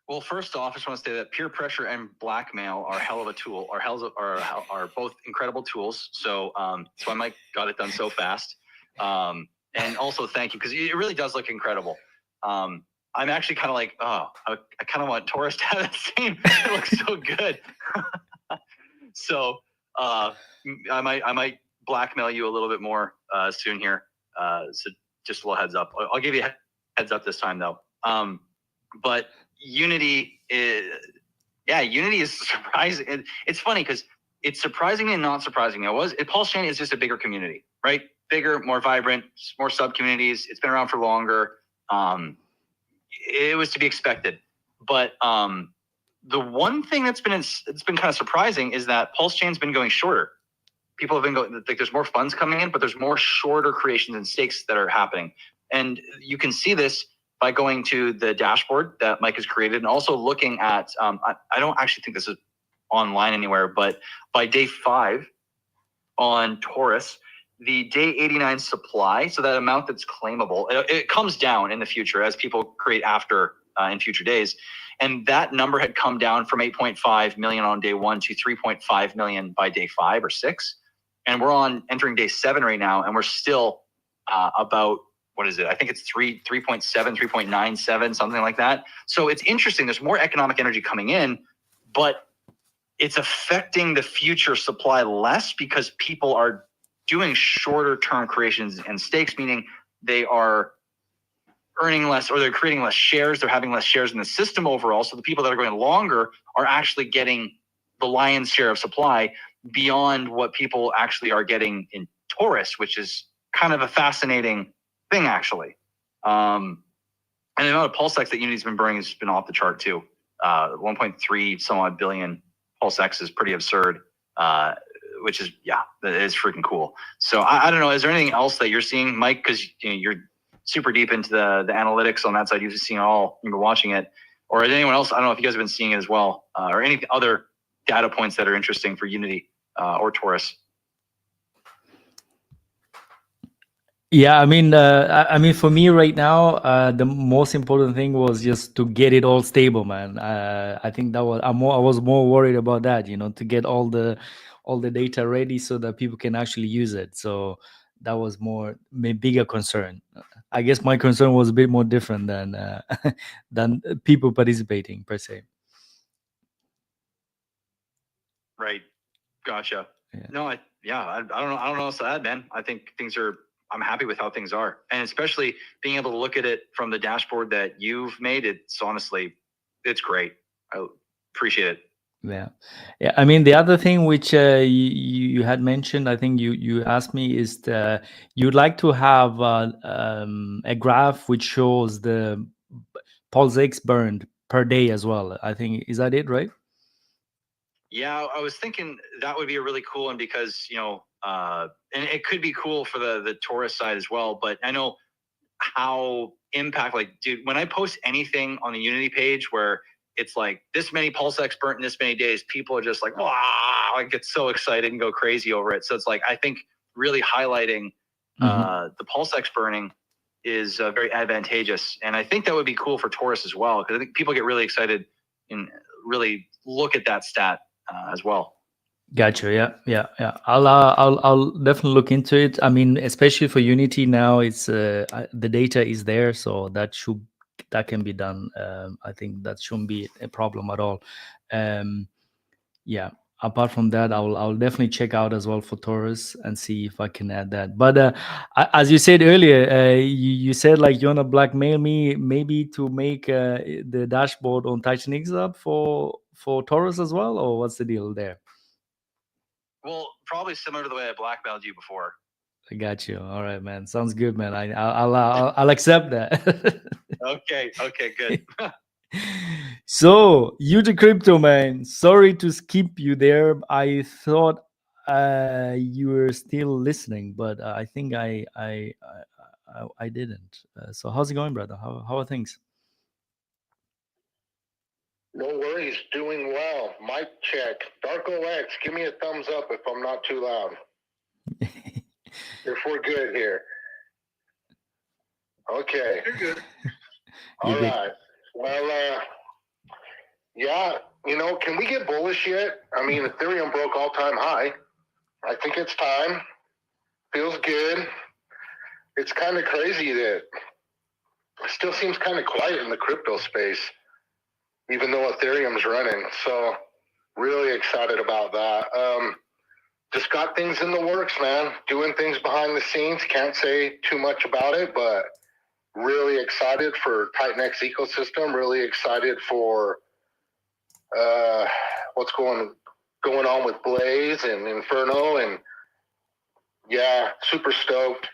Well, first off, I just want to say that peer pressure and blackmail are hell of a tool. Are both incredible tools. So I Mike got it done so fast. And also thank you, because it really does look incredible. I'm actually kind of like, I kind of want Taurus to have the same. It looks so good. So I might blackmail you a little bit more soon here. So just a little heads up. I'll give you a heads up this time though. But Unity is surprising. It's funny because it's surprising me and not surprising me. Pulse Chain is just a bigger community, right? Bigger, more vibrant, more sub communities. It's been around for longer. It was to be expected. But the one thing it's been kind of surprising is that Pulse Chain's been going shorter. People have been going, like, there's more funds coming in, but there's more shorter creations and stakes that are happening. And you can see this by going to the dashboard that Mike has created, and also looking at, I don't actually think this is online anywhere, but by day 5 on Taurus, the day 89 supply, so that amount that's claimable, it comes down in the future as people create after in future days. And that number had come down from 8.5 million on day 1 to 3.5 million by day 5 or 6. And we're entering day 7 right now, and we're still about, what is it? I think it's 3.7, 3.97, something like that. So it's interesting. There's more economic energy coming in, but it's affecting the future supply less because people are doing shorter term creations and stakes, meaning they are earning less, or they're creating less shares. They're having less shares in the system overall. So the people that are going longer are actually getting the lion's share of supply beyond what people actually are getting in Taurus, which is kind of a fascinating thing, actually. And the amount of pulse X that Unity's been burning has been off the chart too. 1.3 some odd billion pulse X is pretty absurd, which is, that is freaking cool. So I don't know, is there anything else that you're seeing, Mike? Because you're super deep into the analytics on that side. You've seen you've been watching it. Or is anyone else? I don't know if you guys have been seeing it as well, or any other data points that are interesting for Unity or Taurus. Yeah, I mean, for me right now, the most important thing was just to get it all stable, man. I think that I was more worried about that, to get all the data ready so that people can actually use it. So that was bigger concern. I guess my concern was a bit more different than people participating per se. Right. Gotcha. Yeah. No, I don't know what else to add, man. I think things are I'm happy with how things are, and especially being able to look at it from the dashboard that you've made. It's honestly, it's great. I appreciate it. Yeah. I mean, the other thing which you had mentioned, I think you asked me, is you'd like to have a graph which shows the pulse X burned per day as well. I think, is that it, right? Yeah, I was thinking that would be a really cool one because, and it could be cool for the Taurus side as well. But I know how dude, when I post anything on the Unity page where it's like this many pulse X burnt in this many days, people are just like, wow, I get so excited and go crazy over it. So it's like, I think really highlighting the pulse X burning is very advantageous. And I think that would be cool for Taurus as well, because I think people get really excited and really look at that stat as well. Gotcha. Yeah. I'll definitely look into it. I mean, especially for Unity now, it's the data is there, so that can be done. I think that shouldn't be a problem at all. Yeah. Apart from that, I'll definitely check out as well for Taurus and see if I can add that. But as you said earlier, you said like you wanna blackmail me maybe to make the dashboard on TitanX up for Taurus as well, or what's the deal there? Well, probably similar to the way I blackmailed you before. I got you. All right, man. Sounds good, man. I'll accept that. Okay, good. So, Uta Crypto, man. Sorry to skip you there. I thought you were still listening, but I think I didn't. So, how's it going, brother? How are things? No worries, doing well. Mic check. Darko X, give me a thumbs up if I'm not too loud. If we're good here. Okay. You're good. All right. Well, yeah, can we get bullish yet? I mean, Ethereum broke all-time high. I think it's time. Feels good. It's kind of crazy that it still seems kind of quiet in the crypto space, even though Ethereum's running. So really excited about that. Just got things in the works, man. Doing things behind the scenes. Can't say too much about it, but really excited for TitanX ecosystem. Really excited for what's going on with Blaze and Inferno, and yeah, super stoked.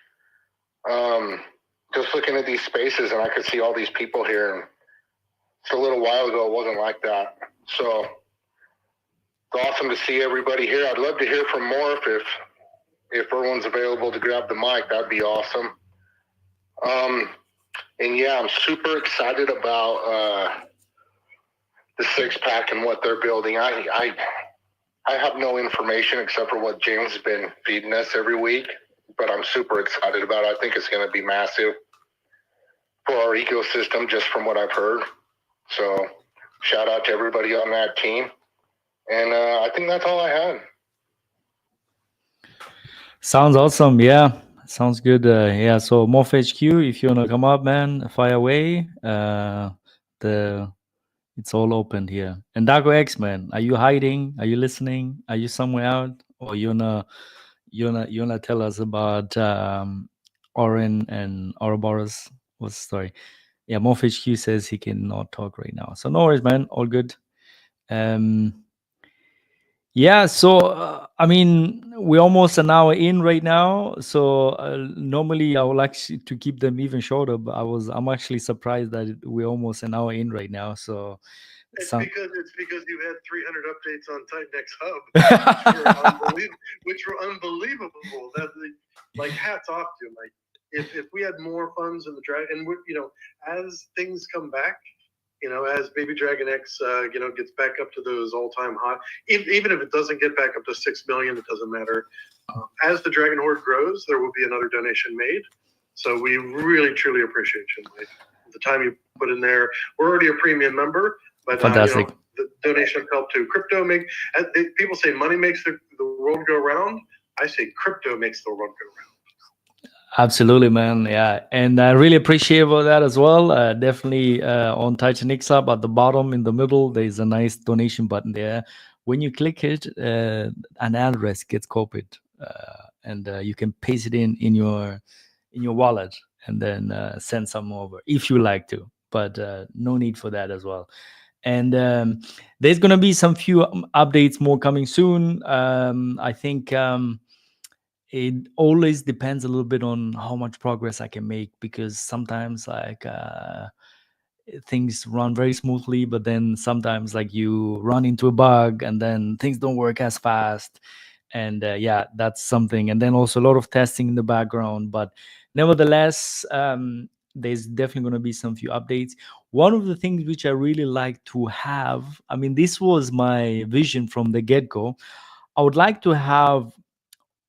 Just looking at these spaces, and I could see all these people here, and it's a little while ago it wasn't like that. So it's awesome to see everybody here. I'd love to hear from Morph if everyone's available to grab the mic. That'd be awesome. And yeah, I'm super excited about the six-pack and what they're building. I have no information except for what James has been feeding us every week, but I'm super excited about it. I think it's going to be massive for our ecosystem, just from what I've heard. So shout out to everybody on that team. And I think that's all I had. Sounds awesome. Yeah, sounds good. Yeah, so Morph HQ, if you want to come up, man, fire away. It's all open here. And Darko X, man, are you hiding? Are you listening? Are you somewhere out? Or you wanna tell us about Oren and Ouroboros? What's the story? Yeah, Morph HQ says he cannot talk right now. So no worries, man. All good. Yeah, so I mean, we're almost an hour in right now. So normally I would like to keep them even shorter, but I'm actually surprised that we're almost an hour in right now. So it's because you had 300 updates on TitanX Hub, which were unbelievable. Like hats off to him. Like if we had more funds in the drag, and as things come back, as Baby Dragon X, gets back up to those all-time high, even if it doesn't get back up to 6 million, it doesn't matter. As the Dragon Horde grows, there will be another donation made. So we really, truly appreciate you, Mike. The time you put in there. We're already a premium member, but fantastic. The donation help to crypto people say money makes the world go round. I say crypto makes the world go round. Absolutely, man. Yeah, and I really appreciate that as well. Definitely on TitanX Hub at the bottom in the middle, there's a nice donation button there. When you click it, an address gets copied, and you can paste it in your in your wallet and then send some over if you like to, but no need for that as well. And there's going to be some few updates more coming soon. I think it always depends a little bit on how much progress I can make, because sometimes like things run very smoothly, but then sometimes like you run into a bug and then things don't work as fast. And yeah, that's something. And then also a lot of testing in the background, but nevertheless, there's definitely going to be some few updates. One of the things which I really like to have, I mean, this was my vision from the get-go. I would like to have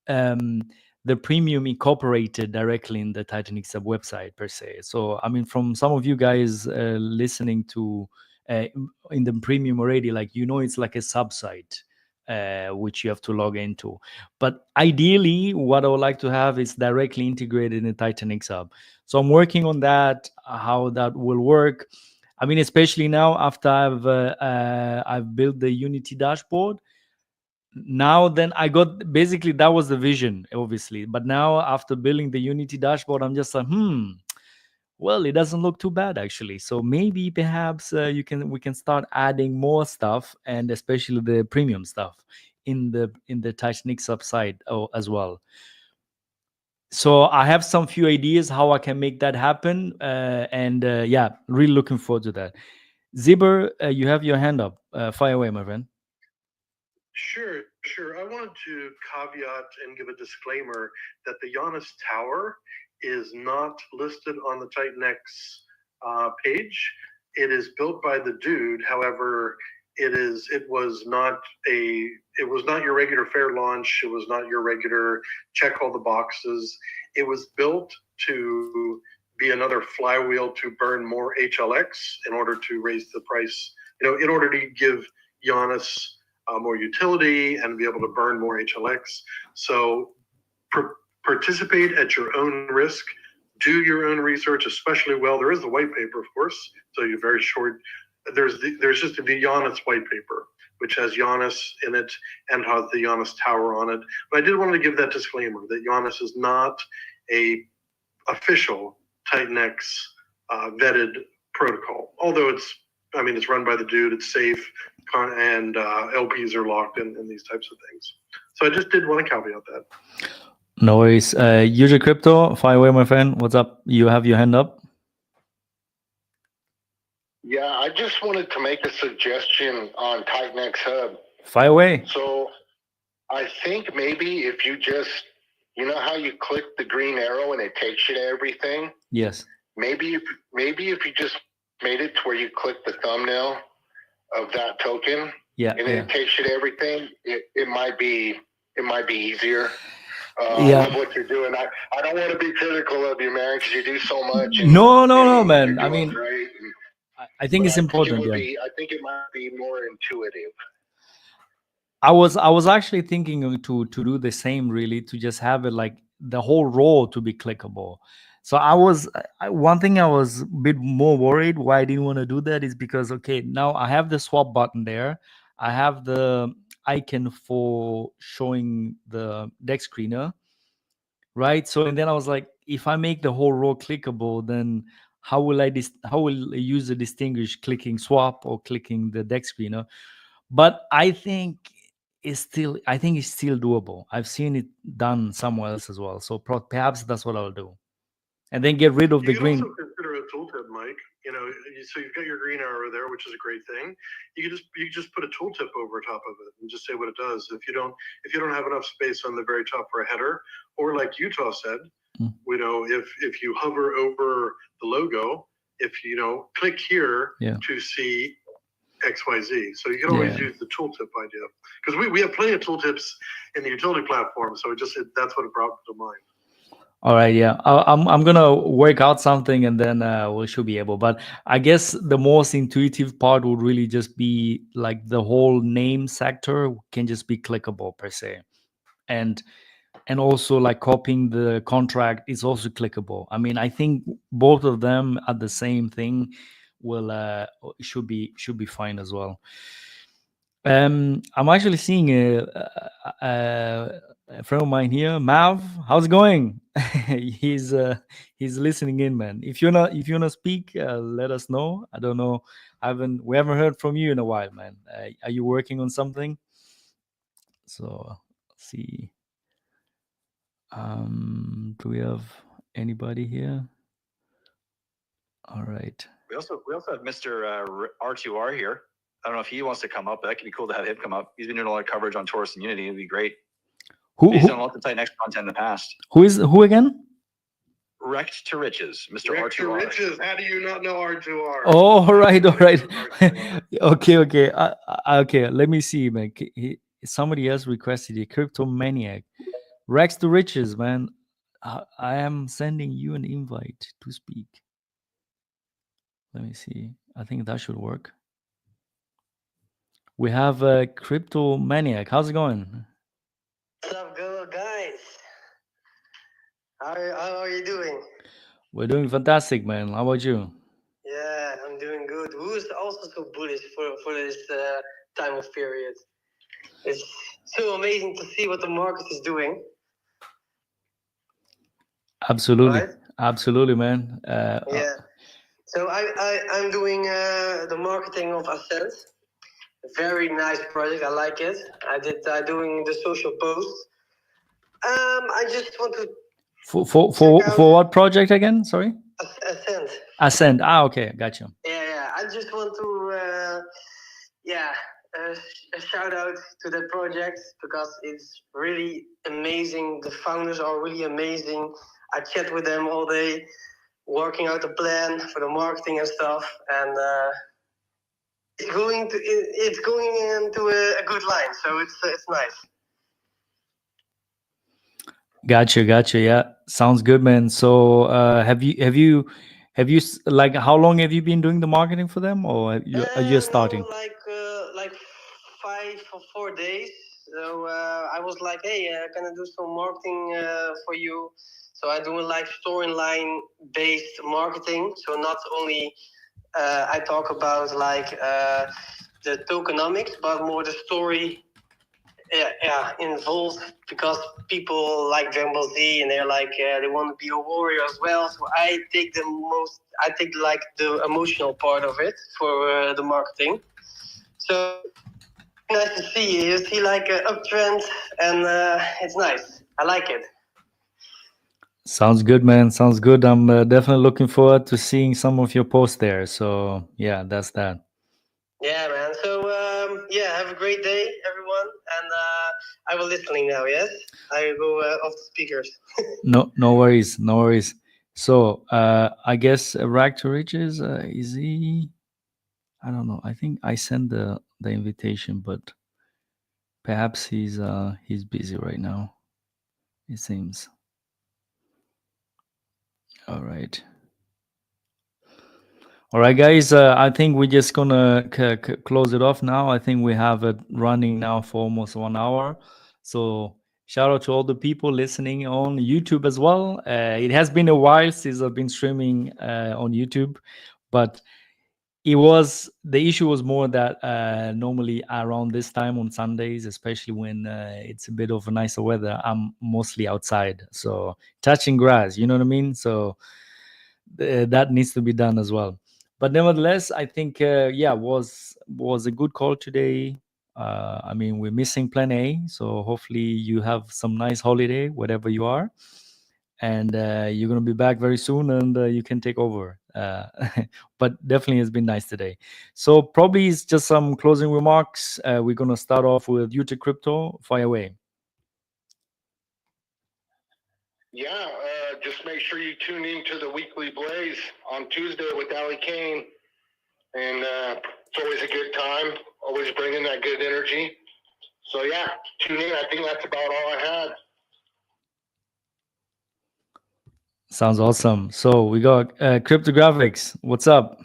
um, the premium incorporated directly in the TitanX sub website per se. So, I mean, from some of you guys listening to in the premium already, like, it's like a sub site which you have to log into. But ideally, what I would like to have is directly integrated in the TitanX hub. So I'm working on that, how that will work. I mean, especially now after I've built the Unity dashboard. Now then I got, basically that was the vision obviously, but now after building the Unity dashboard, I'm just like, well, it doesn't look too bad actually. So maybe perhaps we can start adding more stuff, and especially the premium stuff in the TitanX subsite as well. So I have some few ideas how I can make that happen, and yeah, really looking forward to that. Zibber, you have your hand up. Fire away, my friend. Sure. I wanted to caveat and give a disclaimer that the Giannis Tower is not listed on the TitanX page. It is built by the dude. However, it was not your regular fair launch. It was not your regular check all the boxes. It was built to be another flywheel to burn more HLX in order to raise the price. In order to give Giannis more utility and be able to burn more HLX. So participate at your own risk. Do your own research, especially, well, there is the white paper, of course. So you're very short. There's just the Giannis white paper, which has Giannis in it and has the Giannis Tower on it. But I did want to give that disclaimer that Giannis is not a official TitanX vetted protocol, although it's run by the dude, it's safe, and LPs are locked in these types of things. So I just did want to caveat that. No worries. User Crypto, fire away, my friend. What's up? You have your hand up? Yeah, I just wanted to make a suggestion on TitanX Hub. Fire away. So I think maybe if you just, how you click the green arrow and it takes you to everything? Yes. Maybe if you just made it to where you click the thumbnail of that token, it takes you to everything, it might be easier. I love what you're doing. I don't want to be critical of you, man, because you do so much. No, man. I mean, great. I think it's important. I think it might be more intuitive. I was actually thinking to do the same, really, to just have it like the whole row to be clickable. So one thing I was a bit more worried why I didn't want to do that is because, okay, now I have the swap button there. I have the icon for showing the deck screener, right? So, and then I was like, if I make the whole row clickable, then how will a user distinguish clicking swap or clicking the deck screener? But I think it's still doable. I've seen it done somewhere else as well. So perhaps that's what I'll do, and then get rid of the green. You can also consider a tooltip, Mike. So you've got your green arrow there, which is a great thing. You just put a tooltip over top of it and just say what it does. If you don't have enough space on the very top for a header, or like Utah said, if you hover over the logo, if click here to see XYZ. So you can always use the tooltip idea, because we have plenty of tooltips in the utility platform. So that's what it brought to mind. All right, yeah, I'm gonna work out something, and then we should be able. But I guess the most intuitive part would really just be like the whole name sector can just be clickable per se, and also like copying the contract is also clickable. I mean, I think both of them are the same thing. Will should be fine as well. I'm actually seeing a friend of mine here, Mav. How's it going? he's he's listening in, man. If you wanna speak, let us know. I don't know. We haven't heard from you in a while, man. Are you working on something? So let's see. Do we have anybody here? All right. We also have Mr. R2R here. I don't know if he wants to come up, but that could be cool to have him come up. He's been doing a lot of coverage on Taurus and Unity. It'd be great. He's done a lot of TitanX content in the past. Who again? Wrecked to Riches, Mr. Wrecked to R2R. Riches. How do you not know R2R? Oh, all right. Okay. Okay. Let me see, man. Somebody else requested a crypto maniac. Rex to Riches, man. I am sending you an invite to speak. Let me see. I think that should work. We have a crypto maniac. How's it going? What's up, guys? How are you doing? We're doing fantastic, man. How about you? Yeah, I'm doing good. Who is also so bullish for this time of period? It's so amazing to see what the market is doing. Absolutely, Right? absolutely, man. Yeah. So I'm doing the marketing of Ascent. Very nice project. I like it. I'm doing the social posts. I just want to for what project again? Sorry. Ascent. Ascend. Okay, gotcha. Yeah. I just want to a shout out to that project because it's really amazing. The founders are really amazing. I chat with them all day, working out a plan for the marketing and stuff, and it's going into a good line. So it's nice. Gotcha. Yeah, sounds good, man. So, have you like how long have you been doing the marketing for them, or are you just starting? No, like 5 or 4 days. So I was like, hey, can I do some marketing for you? So I do like storyline based marketing. So not only I talk about like the tokenomics, but more the story. Involved because people like Dragon Ball Z and they're like they want to be a warrior as well. So I take like the emotional part of it for the marketing. So nice to see you. You see like an uptrend, and it's nice. I like it. Sounds good, man. Sounds good. I'm definitely looking forward to seeing some of your posts there. So yeah, that's that. Yeah, man. So have a great day, everyone. And I will listening now. Yes, I go off the speakers. No worries. So I guess Rag to Riches is he? I don't know. I think I sent the invitation, but perhaps he's busy right now. It seems. All right. All right, guys. I think we're just gonna close it off now. I think we have it running now for almost 1 hour. So shout out to all the people listening on YouTube as well. It has been a while since I've been streaming on YouTube, but the issue was more that normally around this time on Sundays, especially when it's a bit of a nicer weather, I'm mostly outside, so touching grass. You know what I mean? So that needs to be done as well. But nevertheless, I think was a good call today. I mean, we're missing PlanA, so hopefully you have some nice holiday wherever you are, and you're gonna be back very soon, and you can take over. But definitely, it's been nice today. So probably it's just some closing remarks. We're gonna start off with YouTube Crypto. Fire away. Yeah, just make sure you tune in to the Weekly Blaze on Tuesday with Ali Kane. And it's always a good time, always bringing that good energy. So, yeah, tune in. I think that's about all I had. Sounds awesome. So we got Cryptographics. What's up?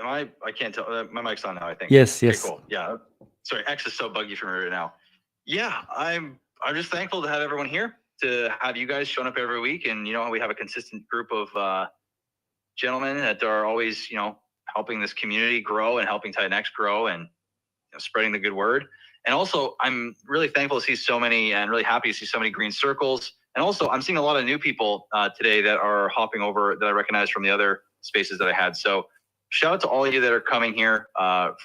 I can't tell. My mic's on now, I think. Yes. Okay, cool. Yeah. Sorry, X is so buggy for me right now. Yeah, I'm just thankful to have everyone here, to have you guys showing up every week, and we have a consistent group of gentlemen that are always, helping this community grow and helping TitanX grow and spreading the good word. And also, I'm really thankful to see so many and really happy to see so many green circles. And also, I'm seeing a lot of new people today that are hopping over that I recognize from the other spaces that I had. So shout out to all of you that are coming here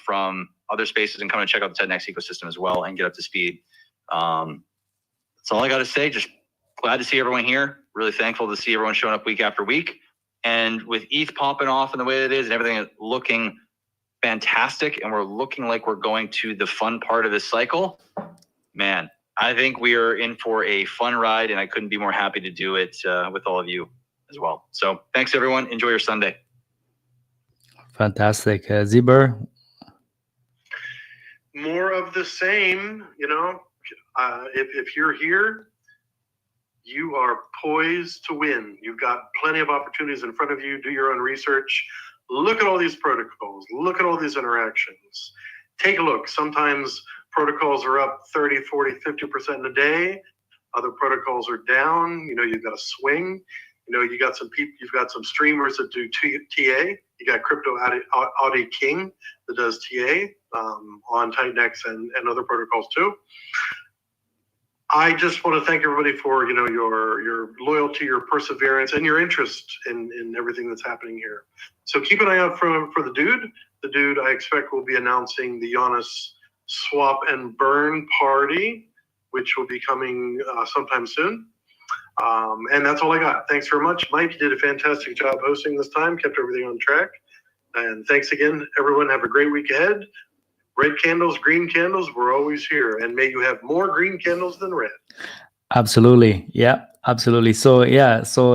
from other spaces and coming to check out the TitanX ecosystem as well and get up to speed. That's all I got to say. Just glad to see everyone here. Really thankful to see everyone showing up week after week. And with ETH popping off in the way it is and everything looking fantastic, and we're looking like we're going to the fun part of this cycle, man, I think we are in for a fun ride, and I couldn't be more happy to do it with all of you as well. So thanks, everyone. Enjoy your Sunday. Fantastic. Ziber? More of the same, if you're here, you are poised to win. You've got plenty of opportunities in front of you. Do your own research. Look at all these protocols. Look at all these interactions. Take a look. Sometimes protocols are up 30, 40, 50% in a day. Other protocols are down. You've got a swing. You got some people. You've got some streamers that do TA. You got Crypto Audi King that does TA on TitanX and other protocols too. I just want to thank everybody for your loyalty, your perseverance, and your interest in everything that's happening here. So keep an eye out for the dude. The dude I expect will be announcing the Giannis swap and burn party, which will be coming sometime soon. And that's all I got. Thanks very much, Mike. You did a fantastic job hosting this time. Kept everything on track. And thanks again, everyone. Have a great week ahead. Red candles, green candles, we're always here. And may you have more green candles than red. Absolutely. Yeah, absolutely. So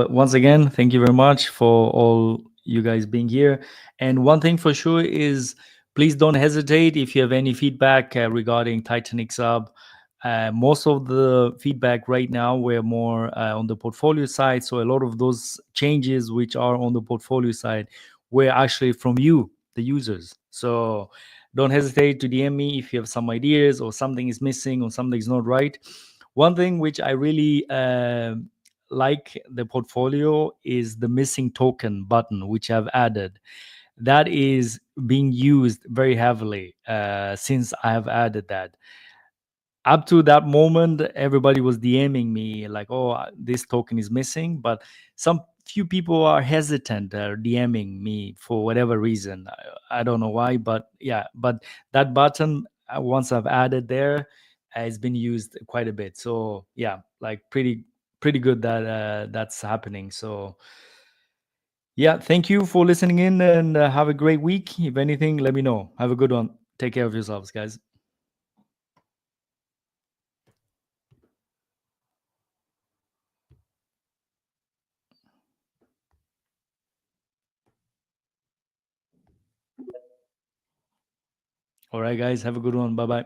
once again, thank you very much for all you guys being here. And one thing for sure is please don't hesitate if you have any feedback regarding TitanX Hub. Most of the feedback right now were more on the portfolio side. So a lot of those changes which are on the portfolio side were actually from you, the users. So don't hesitate to DM me if you have some ideas or something is missing or something is not right. One thing which I really like the portfolio is the missing token button, which I've added. That is being used very heavily since I have added that. Up to that moment, everybody was DMing me like, "Oh, this token is missing," but some few people are hesitant DMing me for whatever reason. I don't know why, but yeah, but that button once I've added there, it's been used quite a bit. So yeah, like pretty good that that's happening. So yeah, thank you for listening in and have a great week. If anything, let me know. Have a good one. Take care of yourselves, guys. All right, guys, have a good one. Bye bye.